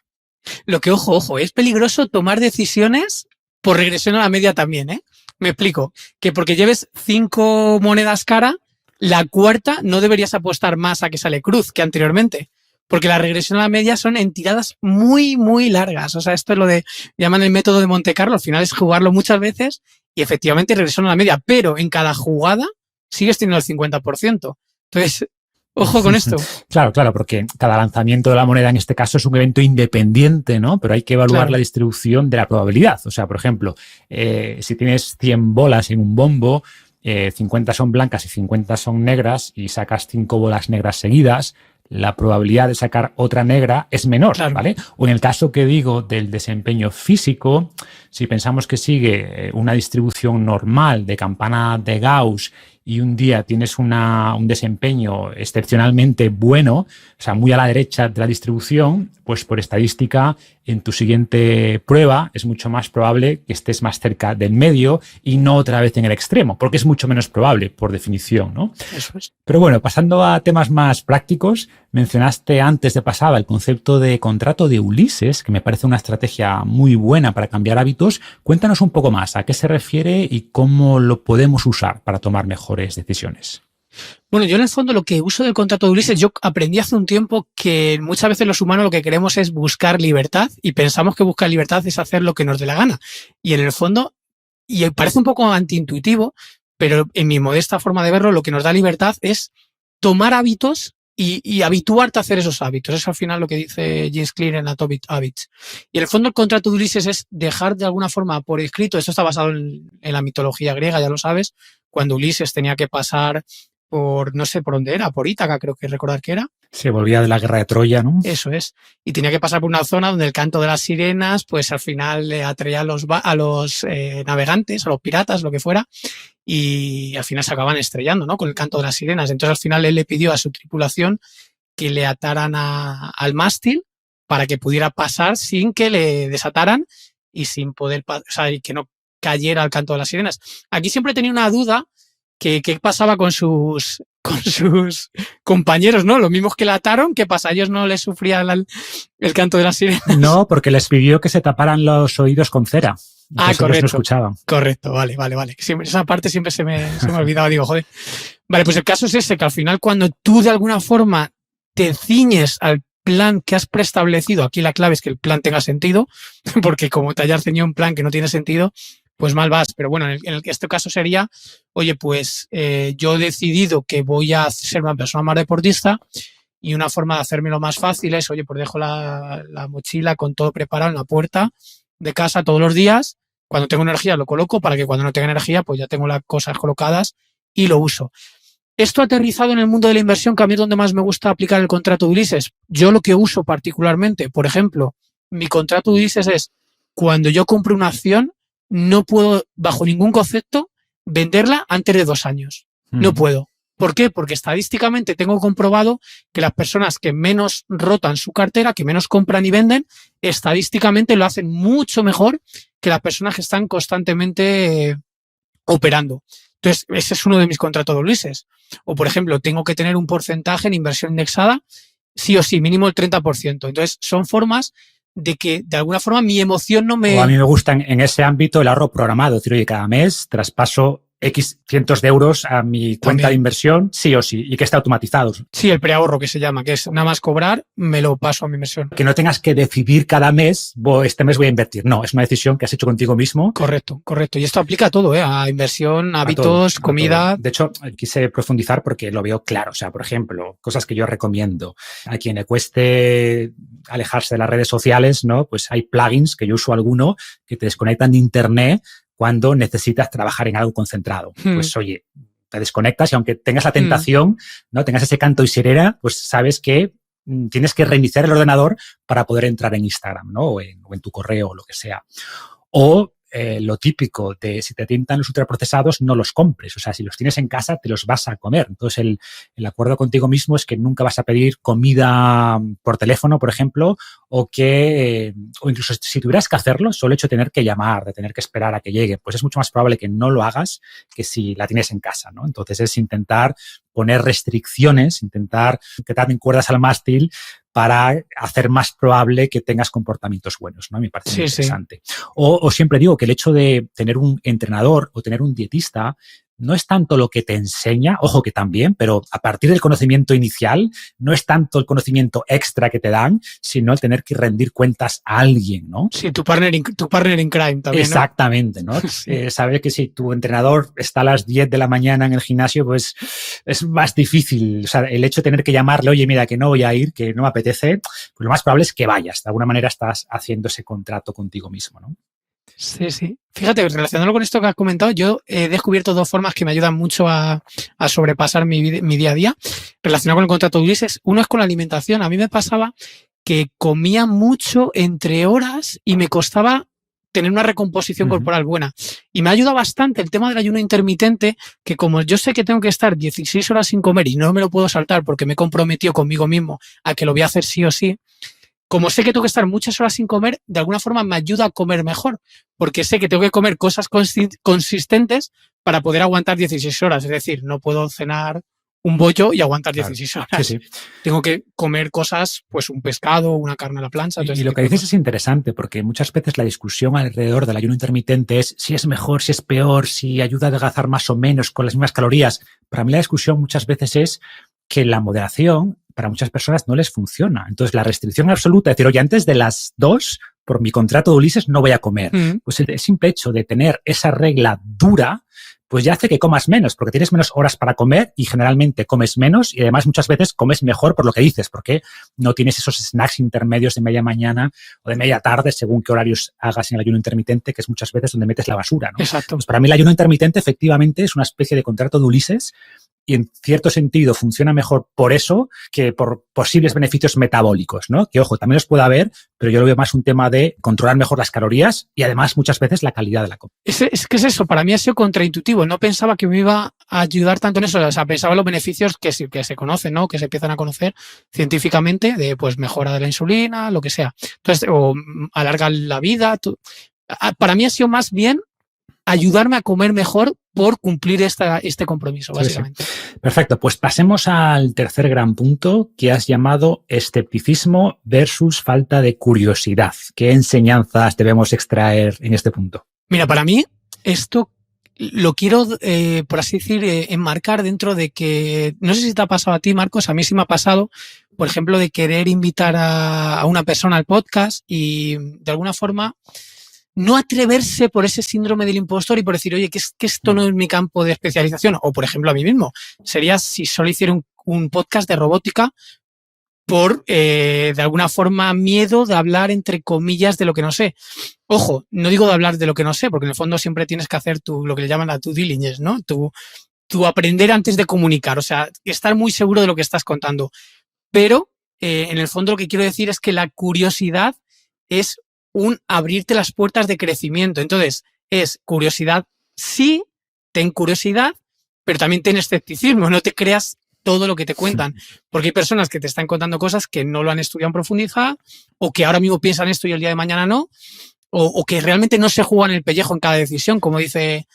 Lo que, ojo, es peligroso tomar decisiones por regresión a la media también, ¿eh? Me explico. Que porque lleves 5 monedas cara, la cuarta no deberías apostar más a que sale cruz que anteriormente, porque la regresión a la media son en tiradas muy, muy largas. O sea, esto es lo de, llaman el método de Monte Carlo, al final es jugarlo muchas veces y efectivamente regresión a la media, pero en cada jugada sigues teniendo el 50%. Entonces, ojo con esto. Claro, porque cada lanzamiento de la moneda en este caso es un evento independiente, ¿no? Pero hay que evaluar la distribución de la probabilidad. O sea, por ejemplo, si tienes 100 bolas en un bombo, 50 son blancas y 50 son negras y sacas 5 bolas negras seguidas, la probabilidad de sacar otra negra es menor, ¿vale? O en el caso que digo del desempeño físico, si pensamos que sigue una distribución normal de campana de Gauss y un día tienes un desempeño excepcionalmente bueno, o sea, muy a la derecha de la distribución, pues por estadística, en tu siguiente prueba es mucho más probable que estés más cerca del medio y no otra vez en el extremo, porque es mucho menos probable, por definición, ¿no? Eso es. Pero bueno, pasando a temas más prácticos, mencionaste antes de pasada el concepto de contrato de Ulises, que me parece una estrategia muy buena para cambiar hábitos. Cuéntanos un poco más a qué se refiere y cómo lo podemos usar para tomar mejores decisiones. Bueno, yo en el fondo lo que uso del contrato de Ulises, yo aprendí hace un tiempo que muchas veces los humanos lo que queremos es buscar libertad y pensamos que buscar libertad es hacer lo que nos dé la gana. Y en el fondo, y parece un poco antiintuitivo, pero en mi modesta forma de verlo, lo que nos da libertad es tomar hábitos y habituarte a hacer esos hábitos. Es al final lo que dice James Clear en Atomic Habits. Y en el fondo el contrato de Ulises es dejar de alguna forma por escrito, esto está basado en la mitología griega, ya lo sabes, cuando Ulises tenía que pasar por, no sé por dónde era, por Ítaca creo que recordar que era. Se volvía de la guerra de Troya, ¿no? Eso es. Y tenía que pasar por una zona donde el canto de las sirenas, pues al final le atraía a los navegantes, a los piratas, lo que fuera, y al final se acaban estrellando, ¿no? Con el canto de las sirenas. Entonces al final él le pidió a su tripulación que le ataran al mástil para que pudiera pasar sin que le desataran y sin poder, o sea, y que no cayera al canto de las sirenas. Aquí siempre tenía una duda que qué pasaba con sus compañeros, ¿no? Los mismos que la ataron, ¿qué pasa? ¿A ellos no les sufría el canto de las sirenas? No, porque les pidió que se taparan los oídos con cera. Correcto. Ellos no escuchaban. Correcto, vale. Siempre, esa parte siempre se me olvidaba, digo, joder. Vale, pues el caso es ese, que al final cuando tú de alguna forma te ciñes al plan que has preestablecido, aquí la clave es que el plan tenga sentido, porque como te hayas ceñido un plan que no tiene sentido, pues mal vas. Pero bueno, en este caso sería, oye, pues yo he decidido que voy a ser una persona más deportista y una forma de hacérmelo más fácil es, oye, pues dejo la mochila con todo preparado en la puerta de casa todos los días. Cuando tengo energía lo coloco para que cuando no tenga energía pues ya tengo las cosas colocadas y lo uso. Esto aterrizado en el mundo de la inversión, que a mí es donde más me gusta aplicar el contrato de Ulises. Yo lo que uso particularmente, por ejemplo, mi contrato de Ulises es cuando yo compro una acción, no puedo, bajo ningún concepto, venderla antes de 2 años. No puedo. ¿Por qué? Porque estadísticamente tengo comprobado que las personas que menos rotan su cartera, que menos compran y venden, estadísticamente lo hacen mucho mejor que las personas que están constantemente operando. Entonces, ese es uno de mis contratos de Ulises. O, por ejemplo, tengo que tener un porcentaje en inversión indexada, sí o sí, mínimo el 30%. Entonces, son formas de que, de alguna forma, mi emoción no me... O a mí me gusta en ese ámbito el ahorro programado. Es decir, oye, cada mes traspaso X cientos de euros a mi cuenta de inversión, sí o sí, y que esté automatizado. Sí, el preahorro que se llama, que es nada más cobrar, me lo paso a mi inversión. Que no tengas que decidir cada mes, este mes voy a invertir. No, es una decisión que has hecho contigo mismo. Correcto. Y esto aplica a todo, a inversión, hábitos, a todo, comida. De hecho, quise profundizar porque lo veo claro. O sea, por ejemplo, cosas que yo recomiendo a quien le cueste alejarse de las redes sociales, ¿no? Pues hay plugins, que yo uso alguno, que te desconectan de internet cuando necesitas trabajar en algo concentrado. Pues oye, te desconectas y aunque tengas la tentación, ¿no? Tengas ese canto y sirena, pues sabes que tienes que reiniciar el ordenador para poder entrar en Instagram, ¿no? O en tu correo o lo que sea. O lo típico de si te tientan los ultraprocesados, no los compres. O sea, si los tienes en casa, te los vas a comer. Entonces, el acuerdo contigo mismo es que nunca vas a pedir comida por teléfono, por ejemplo, o incluso si tuvieras que hacerlo, solo el hecho de tener que llamar, de tener que esperar a que llegue, pues es mucho más probable que no lo hagas que si la tienes en casa, ¿no? Entonces, es intentar poner restricciones, intentar que te aten cuerdas al mástil para hacer más probable que tengas comportamientos buenos, ¿no? Me parece muy interesante. Sí. O siempre digo que el hecho de tener un entrenador o tener un dietista no es tanto lo que te enseña, ojo que también, pero a partir del conocimiento inicial, no es tanto el conocimiento extra que te dan, sino el tener que rendir cuentas a alguien, ¿no? Sí, tu partner in crime también, exactamente, ¿no? Sí. Saber que si tu entrenador está a las 10 de la mañana en el gimnasio, pues es más difícil. O sea, el hecho de tener que llamarle, oye, mira, que no voy a ir, que no me apetece, pues lo más probable es que vayas. De alguna manera estás haciendo ese contrato contigo mismo, ¿no? Sí. Fíjate, relacionándolo con esto que has comentado, yo he descubierto 2 formas que me ayudan mucho a sobrepasar mi día a día relacionado con el contrato de Ulises. Uno es con la alimentación. A mí me pasaba que comía mucho entre horas y me costaba tener una recomposición corporal buena. Y me ha ayudado bastante el tema del ayuno intermitente, que como yo sé que tengo que estar 16 horas sin comer y no me lo puedo saltar porque me he comprometido conmigo mismo a que lo voy a hacer sí o sí, como sé que tengo que estar muchas horas sin comer, de alguna forma me ayuda a comer mejor, porque sé que tengo que comer cosas consistentes para poder aguantar 16 horas. Es decir, no puedo cenar un bollo y aguantar 16 horas. Sí. Tengo que comer cosas, pues un pescado, una carne a la plancha. Y lo que dices es interesante, porque muchas veces la discusión alrededor del ayuno intermitente es si es mejor, si es peor, si ayuda a adelgazar más o menos con las mismas calorías. Para mí la discusión muchas veces es que la moderación para muchas personas no les funciona. Entonces, la restricción absoluta, es decir, oye, antes de las 2, por mi contrato de Ulises, no voy a comer. Pues el simple hecho de tener esa regla dura, pues ya hace que comas menos, porque tienes menos horas para comer y generalmente comes menos y además muchas veces comes mejor por lo que dices, porque no tienes esos snacks intermedios de media mañana o de media tarde, según qué horarios hagas en el ayuno intermitente, que es muchas veces donde metes la basura, ¿no? Exacto. Pues para mí el ayuno intermitente efectivamente es una especie de contrato de Ulises y en cierto sentido funciona mejor por eso que por posibles beneficios metabólicos, ¿no? Que, ojo, también los puede haber, pero yo lo veo más un tema de controlar mejor las calorías y además muchas veces la calidad de la comida. Es que es eso, para mí ha sido contraintuitivo. No pensaba que me iba a ayudar tanto en eso. O sea, pensaba en los beneficios que se conocen, ¿no? Que se empiezan a conocer científicamente de, pues, mejora de la insulina, lo que sea. Entonces, o alarga la vida. Para mí ha sido más bien ayudarme a comer mejor por cumplir este compromiso, básicamente. Sí, sí. Perfecto, pues pasemos al tercer gran punto que has llamado escepticismo versus falta de curiosidad. ¿Qué enseñanzas debemos extraer en este punto? Mira, para mí esto lo quiero, por así decir, enmarcar dentro de que, no sé si te ha pasado a ti, Marcos, a mí sí me ha pasado, por ejemplo, de querer invitar a una persona al podcast y de alguna forma no atreverse por ese síndrome del impostor y por decir, oye, que esto no es mi campo de especialización. O, por ejemplo, a mí mismo. Sería si solo hiciera un podcast de robótica por, de alguna forma, miedo de hablar, entre comillas, de lo que no sé. Ojo, no digo de hablar de lo que no sé, porque en el fondo siempre tienes que hacer lo que le llaman la due diligence, ¿no? Tu aprender antes de comunicar. O sea, estar muy seguro de lo que estás contando. Pero, en el fondo, lo que quiero decir es que la curiosidad es un abrirte las puertas de crecimiento. Entonces, es curiosidad, sí, ten curiosidad, pero también ten escepticismo, no te creas todo lo que te cuentan, porque hay personas que te están contando cosas que no lo han estudiado en profundidad, o que ahora mismo piensan esto y el día de mañana no, o que realmente no se juegan el pellejo en cada decisión, como dice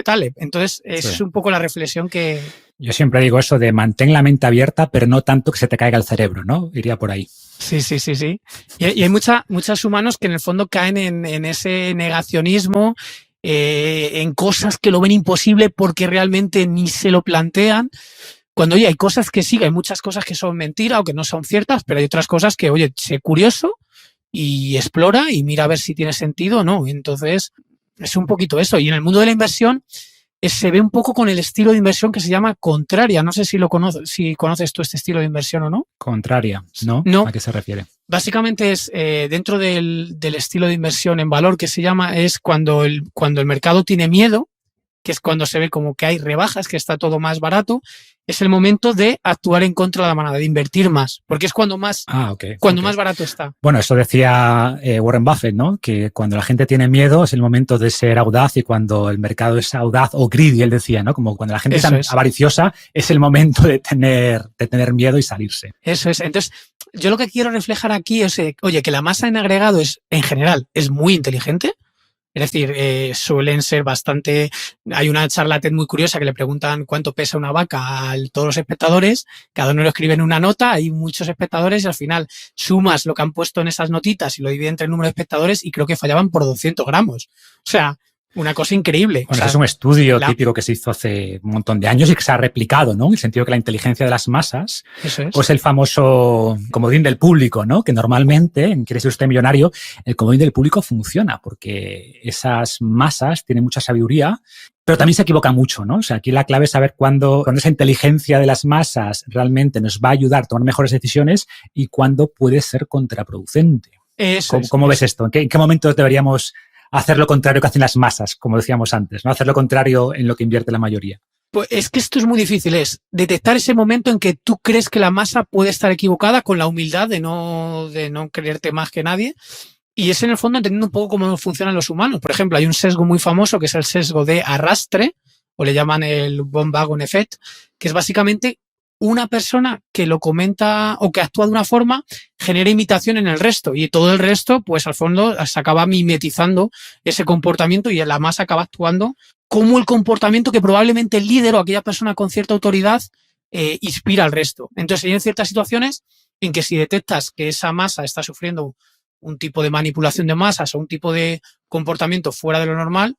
Taleb. Entonces, es un poco la reflexión que... Yo siempre digo eso de mantén la mente abierta, pero no tanto que se te caiga el cerebro, ¿no? Iría por ahí. Sí. Y hay muchos humanos que en el fondo caen en ese negacionismo, en cosas que lo ven imposible porque realmente ni se lo plantean. Cuando, oye, hay cosas que sí, hay muchas cosas que son mentira o que no son ciertas, pero hay otras cosas que, oye, sé curioso y explora y mira a ver si tiene sentido o no. Entonces, es un poquito eso. Y en el mundo de la inversión se ve un poco con el estilo de inversión que se llama contraria. No sé si conoces tú este estilo de inversión o no. Contraria, ¿no? No. ¿A qué se refiere? Básicamente es dentro del estilo de inversión en valor que se llama, es cuando el mercado tiene miedo, que es cuando se ve como que hay rebajas, que está todo más barato, es el momento de actuar en contra de la manada, de invertir más, porque es cuando más más barato está. Bueno, eso decía Warren Buffett, ¿no? Que cuando la gente tiene miedo es el momento de ser audaz, y cuando el mercado es audaz o greedy, él decía, ¿no? Como cuando la gente es avariciosa, es el momento de tener miedo y salirse. Eso es. Entonces, yo lo que quiero reflejar aquí es, oye, que la masa en agregado en general, es muy inteligente. Es decir, suelen ser bastante... Hay una charla TED muy curiosa que le preguntan cuánto pesa una vaca a todos los espectadores, cada uno lo escribe en una nota, hay muchos espectadores y al final sumas lo que han puesto en esas notitas y lo divide entre el número de espectadores y creo que fallaban por 200 gramos. O sea, una cosa increíble. Bueno, es un estudio típico que se hizo hace un montón de años y que se ha replicado, ¿no? En el sentido que la inteligencia de las masas, pues el famoso comodín del público, ¿no? Que normalmente, quiere ser usted millonario, el comodín del público funciona porque esas masas tienen mucha sabiduría, pero también se equivocan mucho, ¿no? O sea, aquí la clave es saber cuándo esa inteligencia de las masas realmente nos va a ayudar a tomar mejores decisiones y cuándo puede ser contraproducente. ¿Cómo ves esto? ¿En qué momentos deberíamos hacer lo contrario que hacen las masas, como decíamos antes, ¿no? Hacer lo contrario en lo que invierte la mayoría? Pues es que esto es muy difícil, es detectar ese momento en que tú crees que la masa puede estar equivocada con la humildad de no creerte más que nadie. Y es en el fondo entendiendo un poco cómo funcionan los humanos. Por ejemplo, hay un sesgo muy famoso que es el sesgo de arrastre, o le llaman el von Wagon effect, que es básicamente una persona que lo comenta o que actúa de una forma genera imitación en el resto y todo el resto, pues al fondo se acaba mimetizando ese comportamiento y la masa acaba actuando como el comportamiento que probablemente el líder o aquella persona con cierta autoridad inspira al resto. Entonces hay ciertas situaciones en que si detectas que esa masa está sufriendo un tipo de manipulación de masas o un tipo de comportamiento fuera de lo normal,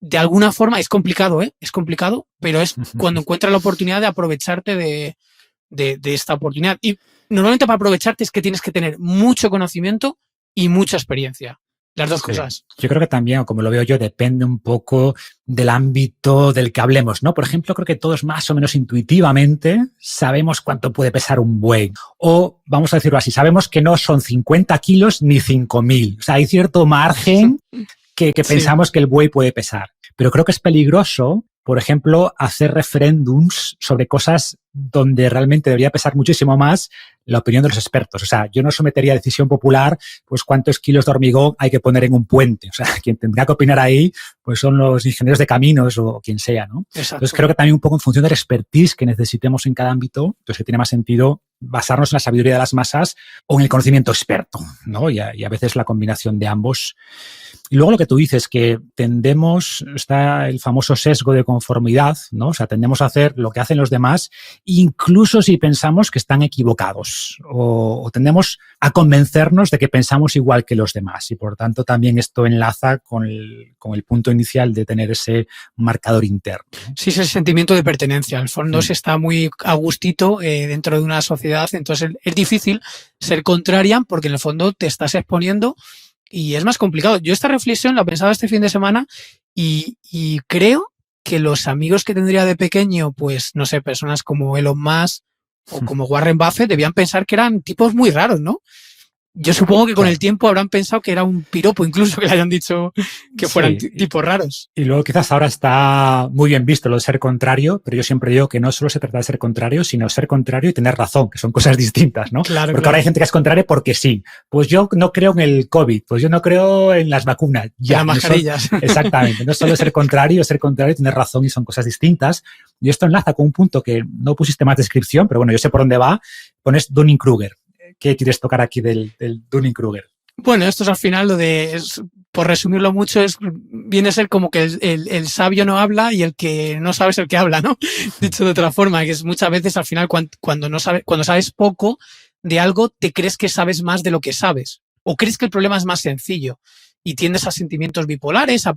de alguna forma es complicado, es complicado, pero es cuando encuentras la oportunidad de aprovecharte de esta oportunidad. Y normalmente para aprovecharte es que tienes que tener mucho conocimiento y mucha experiencia. Las dos cosas. Yo creo que también, como lo veo yo, depende un poco del ámbito del que hablemos, ¿no? Por ejemplo, creo que todos más o menos intuitivamente sabemos cuánto puede pesar un buey. O, vamos a decirlo así, sabemos que no son 50 kilos ni 5.000. O sea, hay cierto margen que pensamos que el buey puede pesar. Pero creo que es peligroso, por ejemplo, hacer referéndums sobre cosas donde realmente debería pesar muchísimo más la opinión de los expertos. O sea, yo no sometería a decisión popular pues cuántos kilos de hormigón hay que poner en un puente. O sea, quien tendrá que opinar ahí pues son los ingenieros de caminos o quien sea, ¿no? Exacto. Entonces creo que también un poco en función del expertise que necesitemos en cada ámbito, entonces que tiene más sentido basarnos en la sabiduría de las masas o en el conocimiento experto, ¿no? Y a veces la combinación de ambos. Y luego lo que tú dices, que está el famoso sesgo de conformidad, ¿no? O sea, tendemos a hacer lo que hacen los demás, incluso si pensamos que están equivocados, o tendemos a convencernos de que pensamos igual que los demás. Y por tanto también esto enlaza con el punto inicial de tener ese marcador interno. Sí, es el sentimiento de pertenencia. En el fondo se está muy a gustito dentro de una sociedad, entonces es difícil ser contraria porque en el fondo te estás exponiendo y es más complicado. Yo esta reflexión la pensaba este fin de semana y creo que los amigos que tendría de pequeño, pues no sé, personas como Elon Musk o como Warren Buffett debían pensar que eran tipos muy raros, ¿no? Yo supongo que con el tiempo habrán pensado que era un piropo, incluso que le hayan dicho que fueran tipos raros. Y luego quizás ahora está muy bien visto lo de ser contrario, pero yo siempre digo que no solo se trata de ser contrario, sino ser contrario y tener razón, que son cosas distintas, ¿no? Claro, porque ahora hay gente que es contraria porque sí. Pues yo no creo en el COVID, pues yo no creo en las vacunas. Ya, las mascarillas. Exactamente. No solo ser contrario y tener razón y son cosas distintas. Y esto enlaza con un punto que no pusiste más descripción, pero bueno, yo sé por dónde va. Pones Dunning-Kruger. ¿Qué quieres tocar aquí del Dunning-Kruger? Bueno, esto es al final por resumirlo mucho, viene a ser como que el sabio no habla y el que no sabe es el que habla, ¿no? Dicho de otra forma, que es muchas veces al final cuando sabes poco de algo, te crees que sabes más de lo que sabes. O crees que el problema es más sencillo. Y tiendes a sentimientos bipolares, a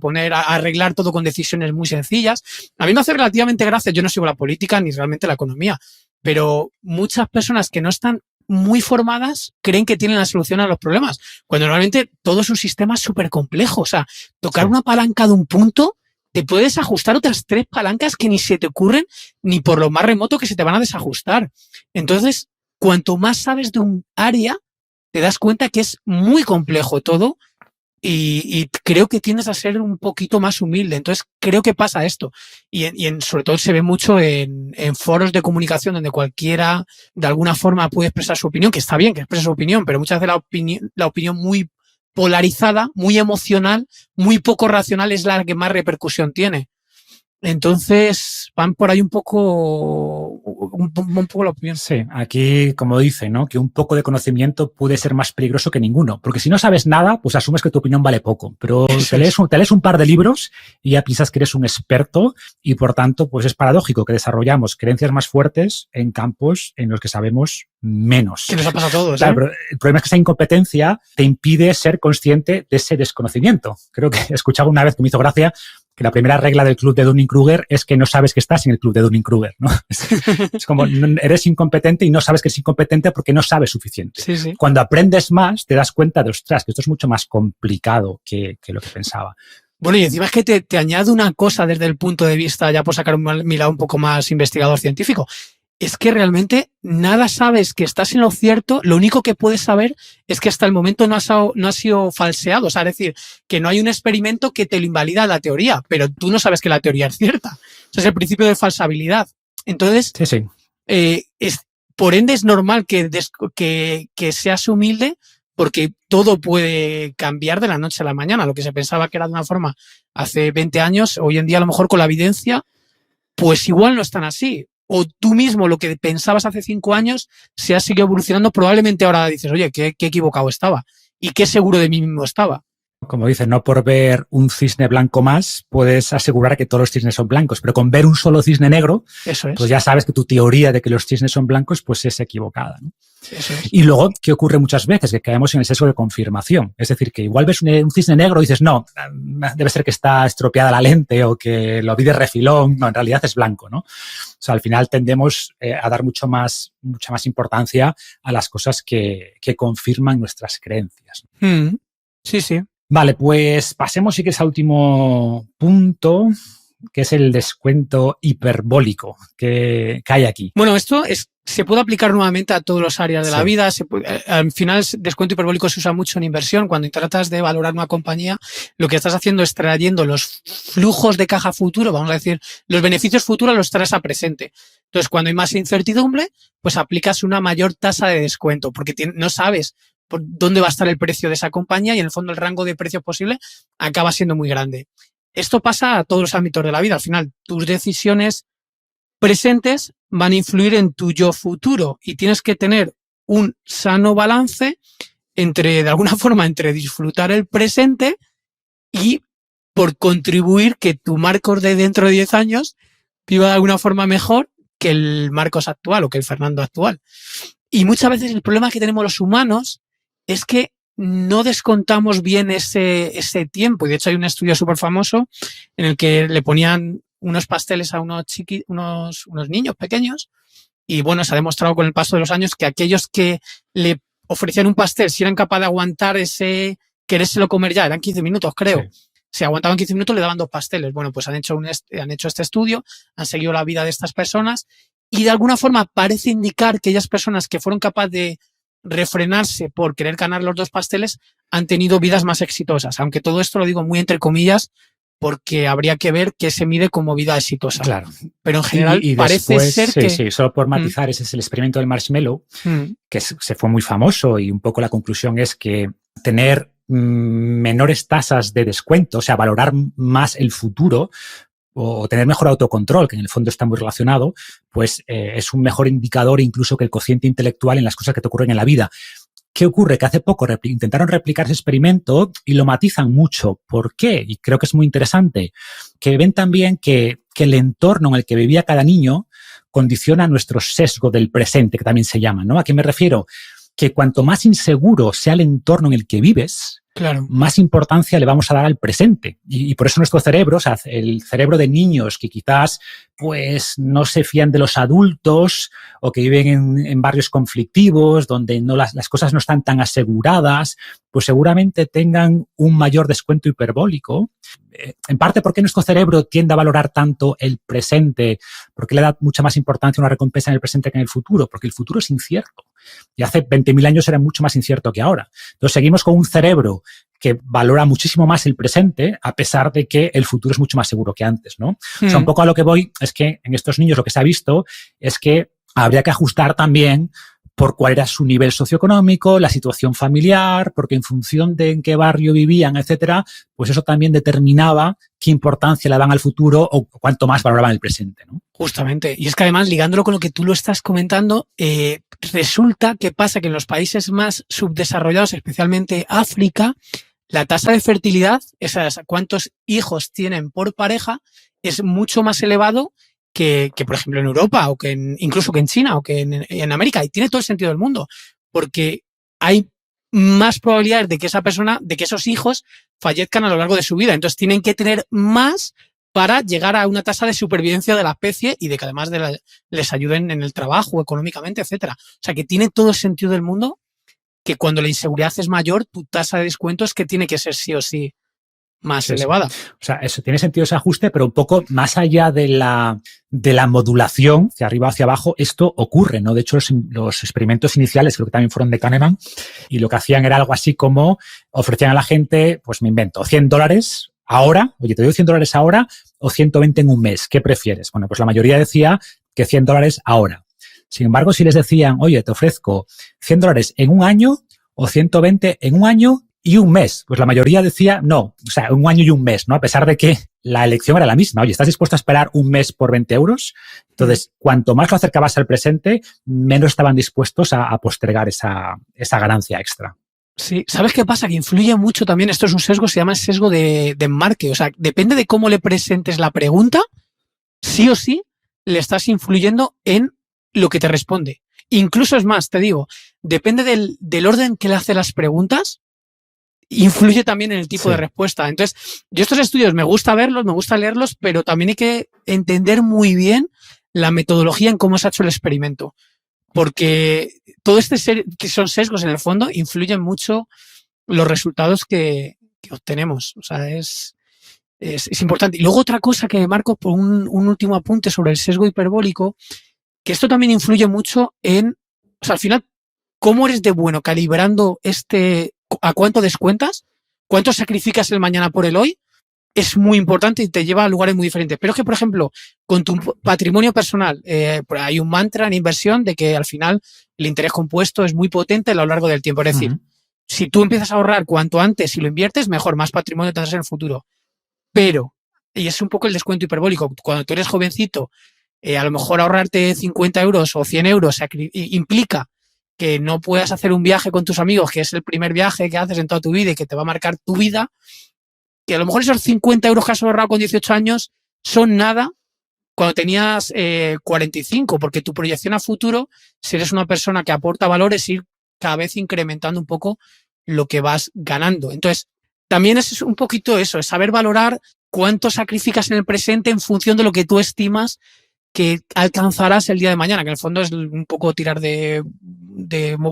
arreglar todo con decisiones muy sencillas. A mí me hace relativamente gracia, yo no sigo la política ni realmente la economía, pero muchas personas que no están muy formadas creen que tienen la solución a los problemas, cuando normalmente todo es un sistema súper complejo. O sea, tocar una palanca de un punto, te puedes ajustar otras 3 palancas que ni se te ocurren ni por lo más remoto que se te van a desajustar. Entonces, cuanto más sabes de un área, te das cuenta que es muy complejo todo. Y creo que tiendes a ser un poquito más humilde. Entonces, creo que pasa esto. Y sobre todo se ve mucho en foros de comunicación donde cualquiera de alguna forma puede expresar su opinión, que está bien que exprese su opinión, pero muchas veces la opinión muy polarizada, muy emocional, muy poco racional es la que más repercusión tiene. Entonces, van por ahí un poco la opinión. Sí, aquí, como dice, ¿no? Que un poco de conocimiento puede ser más peligroso que ninguno. Porque si no sabes nada, pues asumes que tu opinión vale poco. Pero te lees un par de libros y ya piensas que eres un experto y, por tanto, pues es paradójico que desarrollamos creencias más fuertes en campos en los que sabemos menos. Que nos ha pasado a todos, Claro, pero el problema es que esa incompetencia te impide ser consciente de ese desconocimiento. Creo que escuchaba una vez que me hizo gracia que la primera regla del club de Dunning-Kruger es que no sabes que estás en el club de Dunning-Kruger, ¿no? Es como, eres incompetente y no sabes que eres incompetente porque no sabes suficiente. Sí. Cuando aprendes más, te das cuenta de, ostras, que esto es mucho más complicado que lo que pensaba. Bueno, y encima es que te añado una cosa desde el punto de vista, ya por sacar mi lado un poco más investigador científico. Es que realmente nada sabes que estás en lo cierto, lo único que puedes saber es que hasta el momento no ha sido falseado, o sea, es decir, que no hay un experimento que te lo invalida la teoría, pero tú no sabes que la teoría es cierta. O sea, es el principio de falsabilidad. Entonces, sí. Por ende es normal que seas humilde porque todo puede cambiar de la noche a la mañana. Lo que se pensaba que era de una forma hace 20 años, hoy en día a lo mejor con la evidencia, pues igual no es tan así. O tú mismo lo que pensabas hace 5 años se ha seguido evolucionando, probablemente ahora dices, oye, qué equivocado estaba y qué seguro de mí mismo estaba. Como dices, no por ver un cisne blanco más puedes asegurar que todos los cisnes son blancos, pero con ver un solo cisne negro, eso es. Pues ya sabes que tu teoría de que los cisnes son blancos pues es equivocada, ¿no? Eso es. Y luego, ¿qué ocurre muchas veces? Que caemos en el sexo de confirmación. Es decir, que igual ves un cisne negro y dices, no, debe ser que está estropeada la lente o que lo vi de refilón. No, en realidad es blanco, ¿no? O sea, al final tendemos a dar mucha más importancia a las cosas que confirman nuestras creencias. Sí. Vale, pues pasemos sí que es al último punto, que es el descuento hiperbólico que hay aquí. Bueno, esto se puede aplicar nuevamente a todas las áreas de la vida. Al final, el descuento hiperbólico se usa mucho en inversión. Cuando tratas de valorar una compañía, lo que estás haciendo es trayendo los flujos de caja futuro, vamos a decir, los beneficios futuros los traes a presente. Entonces, cuando hay más incertidumbre, pues aplicas una mayor tasa de descuento, porque no sabes por dónde va a estar el precio de esa compañía y en el fondo el rango de precios posible acaba siendo muy grande. Esto pasa a todos los ámbitos de la vida. Al final, tus decisiones presentes van a influir en tu yo futuro y tienes que tener un sano balance de alguna forma, entre disfrutar el presente y por contribuir que tu Marcos de dentro de 10 años viva de alguna forma mejor que el Marcos actual o que el Fernando actual. Y muchas veces el problema que tenemos los humanos es que no descontamos bien ese tiempo. Y de hecho hay un estudio súper famoso en el que le ponían unos pasteles a unos niños pequeños y bueno, se ha demostrado con el paso de los años que aquellos que le ofrecían un pastel, si eran capaces de aguantar querérselo comer ya, eran 15 minutos creo. Sí. Si aguantaban 15 minutos le daban 2 pasteles. Bueno, pues han hecho este estudio, han seguido la vida de estas personas y de alguna forma parece indicar que aquellas personas que fueron capaces de refrenarse por querer ganar los 2 pasteles han tenido vidas más exitosas. Aunque todo esto lo digo muy entre comillas porque habría que ver qué se mide como vida exitosa. Claro. Pero en general y parece después, ser que... Sí, solo por matizar, ese es el experimento del marshmallow, que se fue muy famoso y un poco la conclusión es que tener menores tasas de descuento, o sea, valorar más el futuro o tener mejor autocontrol, que en el fondo está muy relacionado, pues es un mejor indicador incluso que el cociente intelectual en las cosas que te ocurren en la vida. ¿Qué ocurre? Que hace poco intentaron replicar ese experimento y lo matizan mucho. ¿Por qué? Y creo que es muy interesante. Que ven también que el entorno en el que vivía cada niño condiciona nuestro sesgo del presente, que también se llama, ¿no? ¿A qué me refiero? Que cuanto más inseguro sea el entorno en el que vives, claro, más importancia le vamos a dar al presente. Y por eso nuestro cerebro, o sea, el cerebro de niños que quizás pues no se fían de los adultos o que viven en barrios conflictivos, donde no las cosas no están tan aseguradas, pues seguramente tengan un mayor descuento hiperbólico. En parte porque nuestro cerebro tiende a valorar tanto el presente, porque le da mucha más importancia a una recompensa en el presente que en el futuro, porque el futuro es incierto. Y hace 20.000 años era mucho más incierto que ahora. Entonces seguimos con un cerebro que valora muchísimo más el presente, a pesar de que el futuro es mucho más seguro que antes, ¿no? O sea, un poco a lo que voy es que en estos niños lo que se ha visto es que habría que ajustar también por cuál era su nivel socioeconómico, la situación familiar, porque en función de en qué barrio vivían, etcétera, pues eso también determinaba qué importancia le daban al futuro o cuánto más valoraban el presente, ¿no? Justamente. Y es que además, ligándolo con lo que tú lo estás comentando, resulta que pasa que en los países más subdesarrollados, especialmente África, la tasa de fertilidad, esas cuántos hijos tienen por pareja, es mucho más elevado que por ejemplo, en Europa o incluso que en China o que en América. Y tiene todo el sentido del mundo, porque hay más probabilidades de que esos hijos fallezcan a lo largo de su vida. Entonces tienen que tener más para llegar a una tasa de supervivencia de la especie y de que además les ayuden en el trabajo, económicamente, etcétera. O sea, que tiene todo el sentido del mundo que cuando la inseguridad es mayor, tu tasa de descuento es que tiene que ser sí o sí más elevada. Sí. O sea, eso tiene sentido ese ajuste, pero un poco más allá de la modulación, hacia arriba o hacia abajo, esto ocurre, ¿no? De hecho, los experimentos iniciales creo que también fueron de Kahneman y lo que hacían era algo así como ofrecían a la gente, pues me invento, $100 ahora, oye, te doy $100 ahora o 120 en un mes, ¿qué prefieres? Bueno, pues la mayoría decía que $100 ahora. Sin embargo, si les decían, oye, te ofrezco $100 en un año o 120 en un año y un mes, pues la mayoría decía no, o sea, un año y un mes, ¿no? A pesar de que la elección era la misma. Oye, ¿estás dispuesto a esperar un mes por 20 euros? Entonces, cuanto más lo acercabas al presente, menos estaban dispuestos a postergar esa ganancia extra. Sí, ¿sabes qué pasa? Que influye mucho también, esto es un sesgo, se llama el sesgo de enmarque. O sea, depende de cómo le presentes la pregunta, sí o sí le estás influyendo en lo que te responde. Incluso es más, te digo, depende del orden que le hace las preguntas, influye también en el tipo de respuesta. Entonces, yo estos estudios me gusta verlos, me gusta leerlos, pero también hay que entender muy bien la metodología en cómo se ha hecho el experimento. Porque todo que son sesgos en el fondo, influyen mucho los resultados que obtenemos. O sea, es importante. Y luego otra cosa que marco por un último apunte sobre el sesgo hiperbólico, que esto también influye mucho en, o sea, al final, cómo eres de bueno calibrando a cuánto descuentas, cuánto sacrificas el mañana por el hoy, es muy importante y te lleva a lugares muy diferentes. Pero es que, por ejemplo, con tu patrimonio personal, hay un mantra en inversión de que al final el interés compuesto es muy potente a lo largo del tiempo. Es decir, si tú empiezas a ahorrar cuanto antes y lo inviertes, mejor, más patrimonio tendrás en el futuro. Pero, y es un poco el descuento hiperbólico, cuando tú eres jovencito a lo mejor ahorrarte 50 euros o 100 euros implica que no puedas hacer un viaje con tus amigos, que es el primer viaje que haces en toda tu vida y que te va a marcar tu vida, que a lo mejor esos 50 euros que has ahorrado con 18 años son nada cuando tenías 45, porque tu proyección a futuro, si eres una persona que aporta valor, es ir cada vez incrementando un poco lo que vas ganando. Entonces, también es un poquito eso, es saber valorar cuánto sacrificas en el presente en función de lo que tú estimas que alcanzarás el día de mañana, que en el fondo es un poco tirar de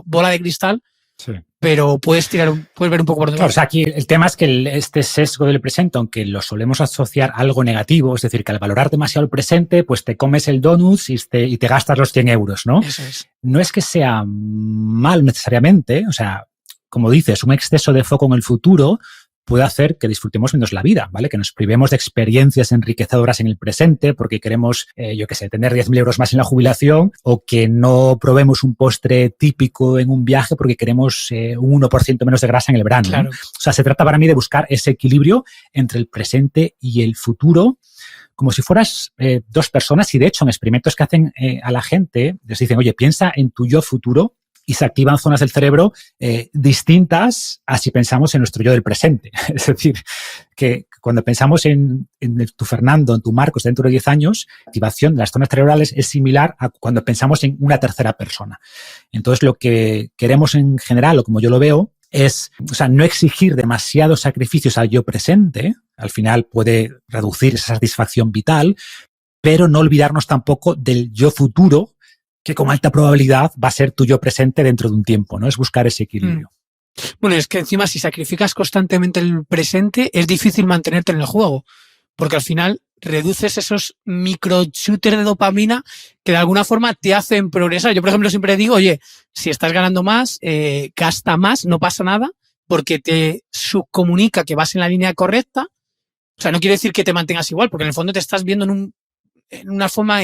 bola de cristal, sí, pero puedes ver un poco por dónde. Claro, o sea, aquí el tema es que este sesgo del presente, aunque lo solemos asociar a algo negativo, es decir, que al valorar demasiado el presente, pues te comes el donut y te gastas los 100 euros, ¿no? Eso es. No es que sea mal necesariamente, o sea, como dices, un exceso de foco en el futuro puede hacer que disfrutemos menos la vida, ¿vale? Que nos privemos de experiencias enriquecedoras en el presente porque queremos, tener 10.000 euros más en la jubilación, o que no probemos un postre típico en un viaje porque queremos un 1% menos de grasa en el verano, claro, ¿no? O sea, se trata para mí de buscar ese equilibrio entre el presente y el futuro, como si fueras dos personas, y de hecho en experimentos que hacen a la gente, les dicen, oye, piensa en tu yo futuro, y se activan zonas del cerebro distintas a si pensamos en nuestro yo del presente. Es decir, que cuando pensamos en tu Fernando, en tu Marcos dentro de 10 años, la activación de las zonas cerebrales es similar a cuando pensamos en una tercera persona. Entonces, lo que queremos en general, o como yo lo veo, es, o sea, no exigir demasiados sacrificios al yo presente. Al final puede reducir esa satisfacción vital, pero no olvidarnos tampoco del yo futuro, que con alta probabilidad va a ser tu yo presente dentro de un tiempo, ¿no? Es buscar ese equilibrio. Bueno, es que encima si sacrificas constantemente el presente, es difícil mantenerte en el juego, porque al final reduces esos micro shooters de dopamina que de alguna forma te hacen progresar. Yo, por ejemplo, siempre digo, oye, si estás ganando más, gasta más, no pasa nada, porque te subcomunica que vas en la línea correcta. O sea, no quiere decir que te mantengas igual, porque en el fondo te estás viendo en una forma,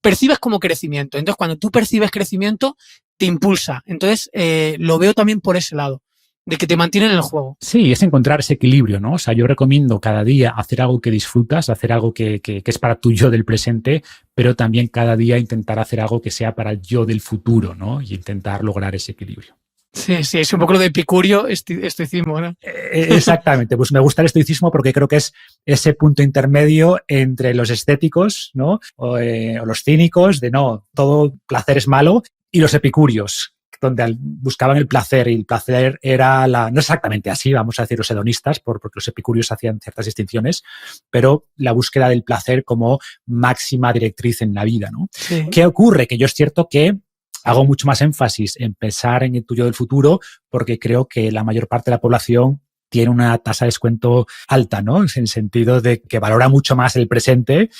percibes como crecimiento. Entonces, cuando tú percibes crecimiento, te impulsa. Entonces, lo veo también por ese lado, de que te mantienen en el juego. Sí, es encontrar ese equilibrio, ¿no? O sea, yo recomiendo cada día hacer algo que disfrutas, hacer algo que es para tu yo del presente, pero también cada día intentar hacer algo que sea para el yo del futuro, ¿no? Y intentar lograr ese equilibrio. Sí, es un poco lo de Epicurio, estoicismo, ¿no? Exactamente, pues me gusta el estoicismo porque creo que es ese punto intermedio entre los estéticos, ¿no? O los cínicos, de no, todo placer es malo, y los epicúreos, donde buscaban el placer, y el placer era no exactamente así, vamos a decir los hedonistas, porque los epicúreos hacían ciertas distinciones, pero la búsqueda del placer como máxima directriz en la vida, ¿no? Sí. ¿Qué ocurre? Que yo es cierto que hago mucho más énfasis en pensar en el tuyo del futuro, porque creo que la mayor parte de la población tiene una tasa de descuento alta, ¿no? En el sentido de que valora mucho más el presente,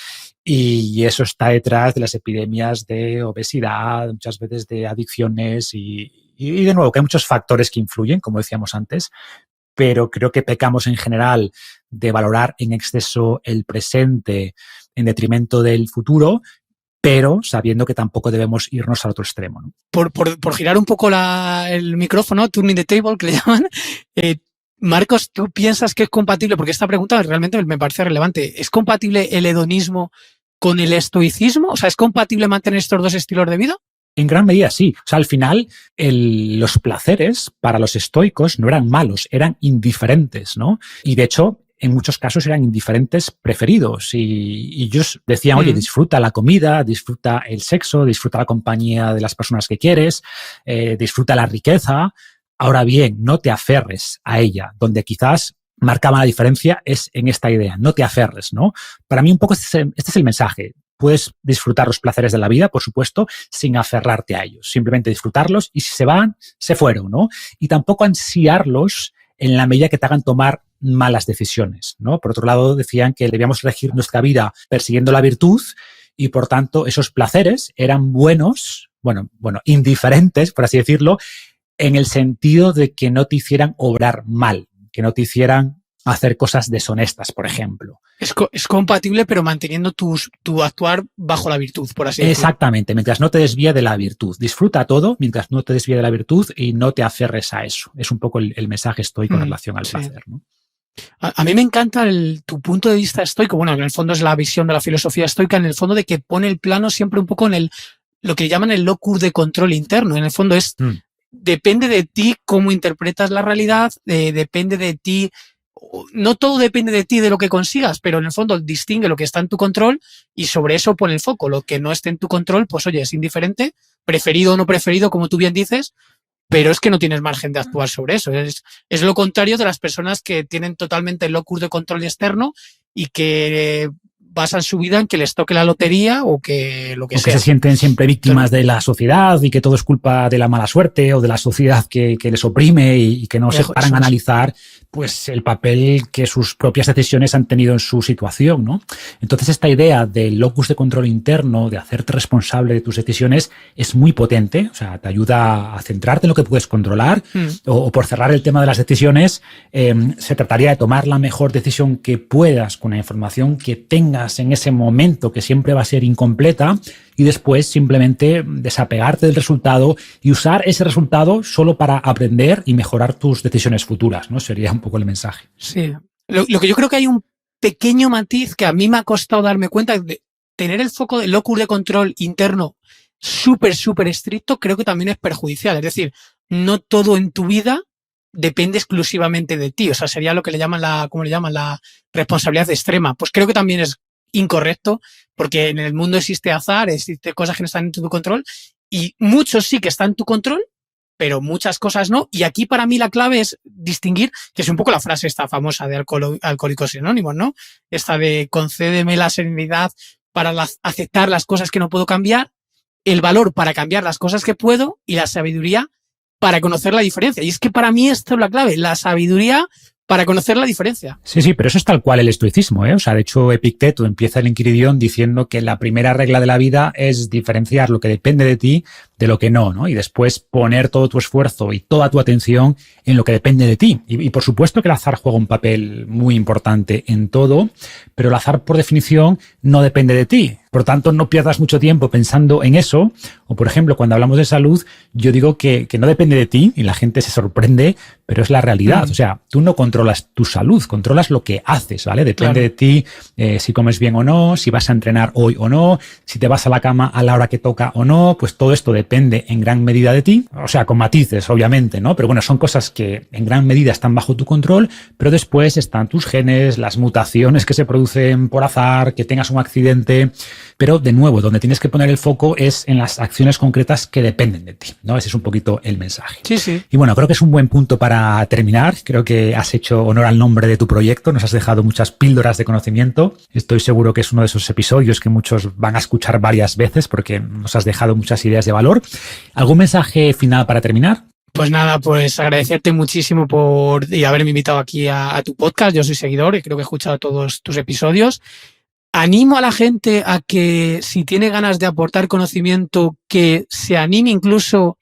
y eso está detrás de las epidemias de obesidad, muchas veces de adicciones y de nuevo, que hay muchos factores que influyen, como decíamos antes, pero creo que pecamos en general de valorar en exceso el presente en detrimento del futuro, pero sabiendo que tampoco debemos irnos al otro extremo, ¿no? Por girar un poco el micrófono, turning the table, que le llaman, Marcos, ¿tú piensas que es compatible? Porque esta pregunta realmente me parece relevante. ¿Es compatible el hedonismo con el estoicismo? O sea, ¿es compatible mantener estos dos estilos de vida? En gran medida sí. O sea, al final los placeres para los estoicos no eran malos, eran indiferentes, ¿no? Y de hecho, en muchos casos eran indiferentes preferidos, y ellos decían, oye, disfruta la comida, disfruta el sexo, disfruta la compañía de las personas que quieres, disfruta la riqueza. Ahora bien, no te aferres a ella. Donde quizás marcaba la diferencia es en esta idea, no te aferres, ¿no? Para mí un poco este es el mensaje. Puedes disfrutar los placeres de la vida, por supuesto, sin aferrarte a ellos. Simplemente disfrutarlos, y si se van, se fueron, ¿no? Y tampoco ansiarlos en la medida que te hagan tomar malas decisiones, ¿no? Por otro lado, decían que debíamos regir nuestra vida persiguiendo la virtud, y por tanto esos placeres eran buenos, bueno, indiferentes, por así decirlo, en el sentido de que no te hicieran obrar mal, que no te hicieran hacer cosas deshonestas, por ejemplo. Es compatible, pero manteniendo tu actuar bajo la virtud, por así decirlo. Exactamente, mientras no te desvíe de la virtud. Disfruta todo mientras no te desvíe de la virtud y no te aferres a eso. Es un poco el mensaje estoico en relación al placer, ¿no? A mí me encanta tu punto de vista estoico. Bueno, en el fondo es la visión de la filosofía estoica, en el fondo de que pone el plano siempre un poco en lo que llaman el locus de control interno. En el fondo depende de ti cómo interpretas la realidad, depende de ti. No todo depende de ti, de lo que consigas, pero en el fondo distingue lo que está en tu control y sobre eso pone el foco. Lo que no esté en tu control, pues oye, es indiferente, preferido o no preferido, como tú bien dices, pero es que no tienes margen de actuar sobre eso. Es lo contrario de las personas que tienen totalmente el locus de control externo y que basan su vida en que les toque la lotería o que lo que sea. Que se sienten siempre víctimas de la sociedad y que todo es culpa de la mala suerte o de la sociedad que les oprime y que no se paran a analizar pues el papel que sus propias decisiones han tenido en su situación, ¿no? Entonces esta idea del locus de control interno, de hacerte responsable de tus decisiones, es muy potente. O sea, te ayuda a centrarte en lo que puedes controlar o por cerrar el tema de las decisiones, se trataría de tomar la mejor decisión que puedas con la información que tengas en ese momento, que siempre va a ser incompleta, y después simplemente desapegarte del resultado y usar ese resultado solo para aprender y mejorar tus decisiones futuras, ¿no? Sería un poco el mensaje. Sí. Lo que yo creo que hay un pequeño matiz que a mí me ha costado darme cuenta de tener el foco del locus de control interno súper estricto, creo que también es perjudicial. Es decir, no todo en tu vida depende exclusivamente de ti. O sea, sería lo que le llaman la responsabilidad extrema. Pues creo que también es incorrecto, porque en el mundo existe azar, existe cosas que no están en tu control y muchos sí que están en tu control, pero muchas cosas no. Y aquí para mí la clave es distinguir, que es un poco la frase esta famosa de Alcohólicos Anónimos, ¿no? Esta de concédeme la serenidad para aceptar las cosas que no puedo cambiar, el valor para cambiar las cosas que puedo y la sabiduría para conocer la diferencia. Y es que para mí esto es la clave, la sabiduría para conocer la diferencia. Sí, pero eso es tal cual el estoicismo, ¿eh? O sea, de hecho, Epicteto empieza el Enquiridión diciendo que la primera regla de la vida es diferenciar lo que depende de ti de lo que no, ¿no? Y después poner todo tu esfuerzo y toda tu atención en lo que depende de ti. Y por supuesto que el azar juega un papel muy importante en todo, pero el azar, por definición, no depende de ti. Por tanto, no pierdas mucho tiempo pensando en eso. O, por ejemplo, cuando hablamos de salud, yo digo que no depende de ti y la gente se sorprende, pero es la realidad. O sea, tú no controlas tu salud, controlas lo que haces, ¿vale? Depende de ti si comes bien o no, si vas a entrenar hoy o no, si te vas a la cama a la hora que toca o no, pues todo esto depende en gran medida de ti. O sea, con matices, obviamente, ¿no? Pero bueno, son cosas que en gran medida están bajo tu control, pero después están tus genes, las mutaciones que se producen por azar, que tengas un accidente. Pero, de nuevo, donde tienes que poner el foco es en las acciones concretas que dependen de ti, ¿no? Ese es un poquito el mensaje. Sí. Y bueno, creo que es un buen punto para terminar. Creo que has hecho honor al nombre de tu proyecto. Nos has dejado muchas píldoras de conocimiento. Estoy seguro que es uno de esos episodios que muchos van a escuchar varias veces porque nos has dejado muchas ideas de valor. ¿Algún mensaje final para terminar? Pues nada, pues agradecerte muchísimo por haberme invitado aquí a tu podcast. Yo soy seguidor y creo que he escuchado todos tus episodios. Animo a la gente a que si tiene ganas de aportar conocimiento, que se anime incluso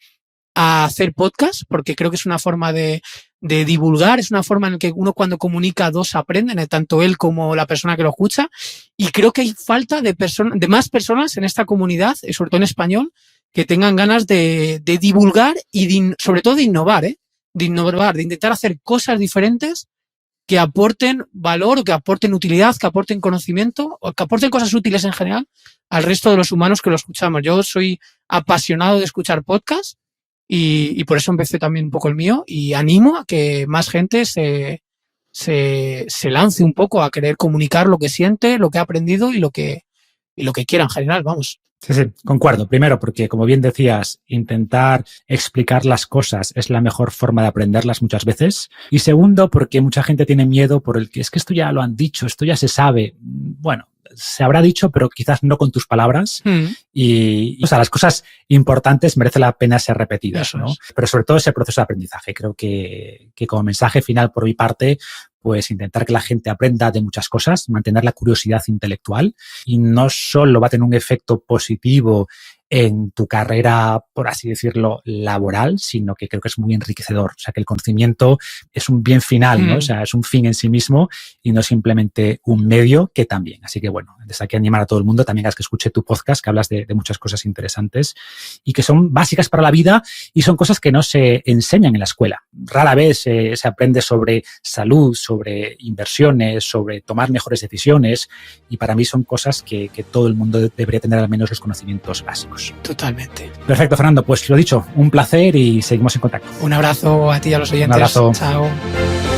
a hacer podcast, porque creo que es una forma de divulgar, es una forma en la que uno cuando comunica dos aprenden, tanto él como la persona que lo escucha, y creo que hay falta de más personas en esta comunidad, sobre todo en español, que tengan ganas de divulgar y sobre todo de innovar, de intentar hacer cosas diferentes que aporten valor, que aporten utilidad, que aporten conocimiento, o que aporten cosas útiles en general al resto de los humanos que lo escuchamos. Yo soy apasionado de escuchar podcasts y por eso empecé también un poco el mío y animo a que más gente se lance un poco a querer comunicar lo que siente, lo que ha aprendido y lo que quiera en general, vamos. Sí, concuerdo. Primero, porque como bien decías, intentar explicar las cosas es la mejor forma de aprenderlas muchas veces. Y segundo, porque mucha gente tiene miedo por el que es que esto ya lo han dicho, esto ya se sabe. Bueno, se habrá dicho, pero quizás no con tus palabras. Y o sea, las cosas importantes merece la pena ser repetidas, ¿no? Pero sobre todo ese proceso de aprendizaje. Creo que como mensaje final por mi parte, pues intentar que la gente aprenda de muchas cosas, mantener la curiosidad intelectual y no solo va a tener un efecto positivo en tu carrera, por así decirlo, laboral, sino que creo que es muy enriquecedor. O sea, que el conocimiento es un bien final, ¿no? O sea, es un fin en sí mismo y no simplemente un medio que también. Así que, bueno, desde aquí animar a todo el mundo también a que escuche tu podcast, que hablas de muchas cosas interesantes y que son básicas para la vida y son cosas que no se enseñan en la escuela. rara vez se aprende sobre salud, sobre inversiones, sobre tomar mejores decisiones, y para mí son cosas que todo el mundo debería tener al menos los conocimientos básicos. Totalmente. Perfecto, Fernando. Pues lo dicho, un placer y seguimos en contacto. Un abrazo a ti y a los oyentes. Un abrazo. Chao.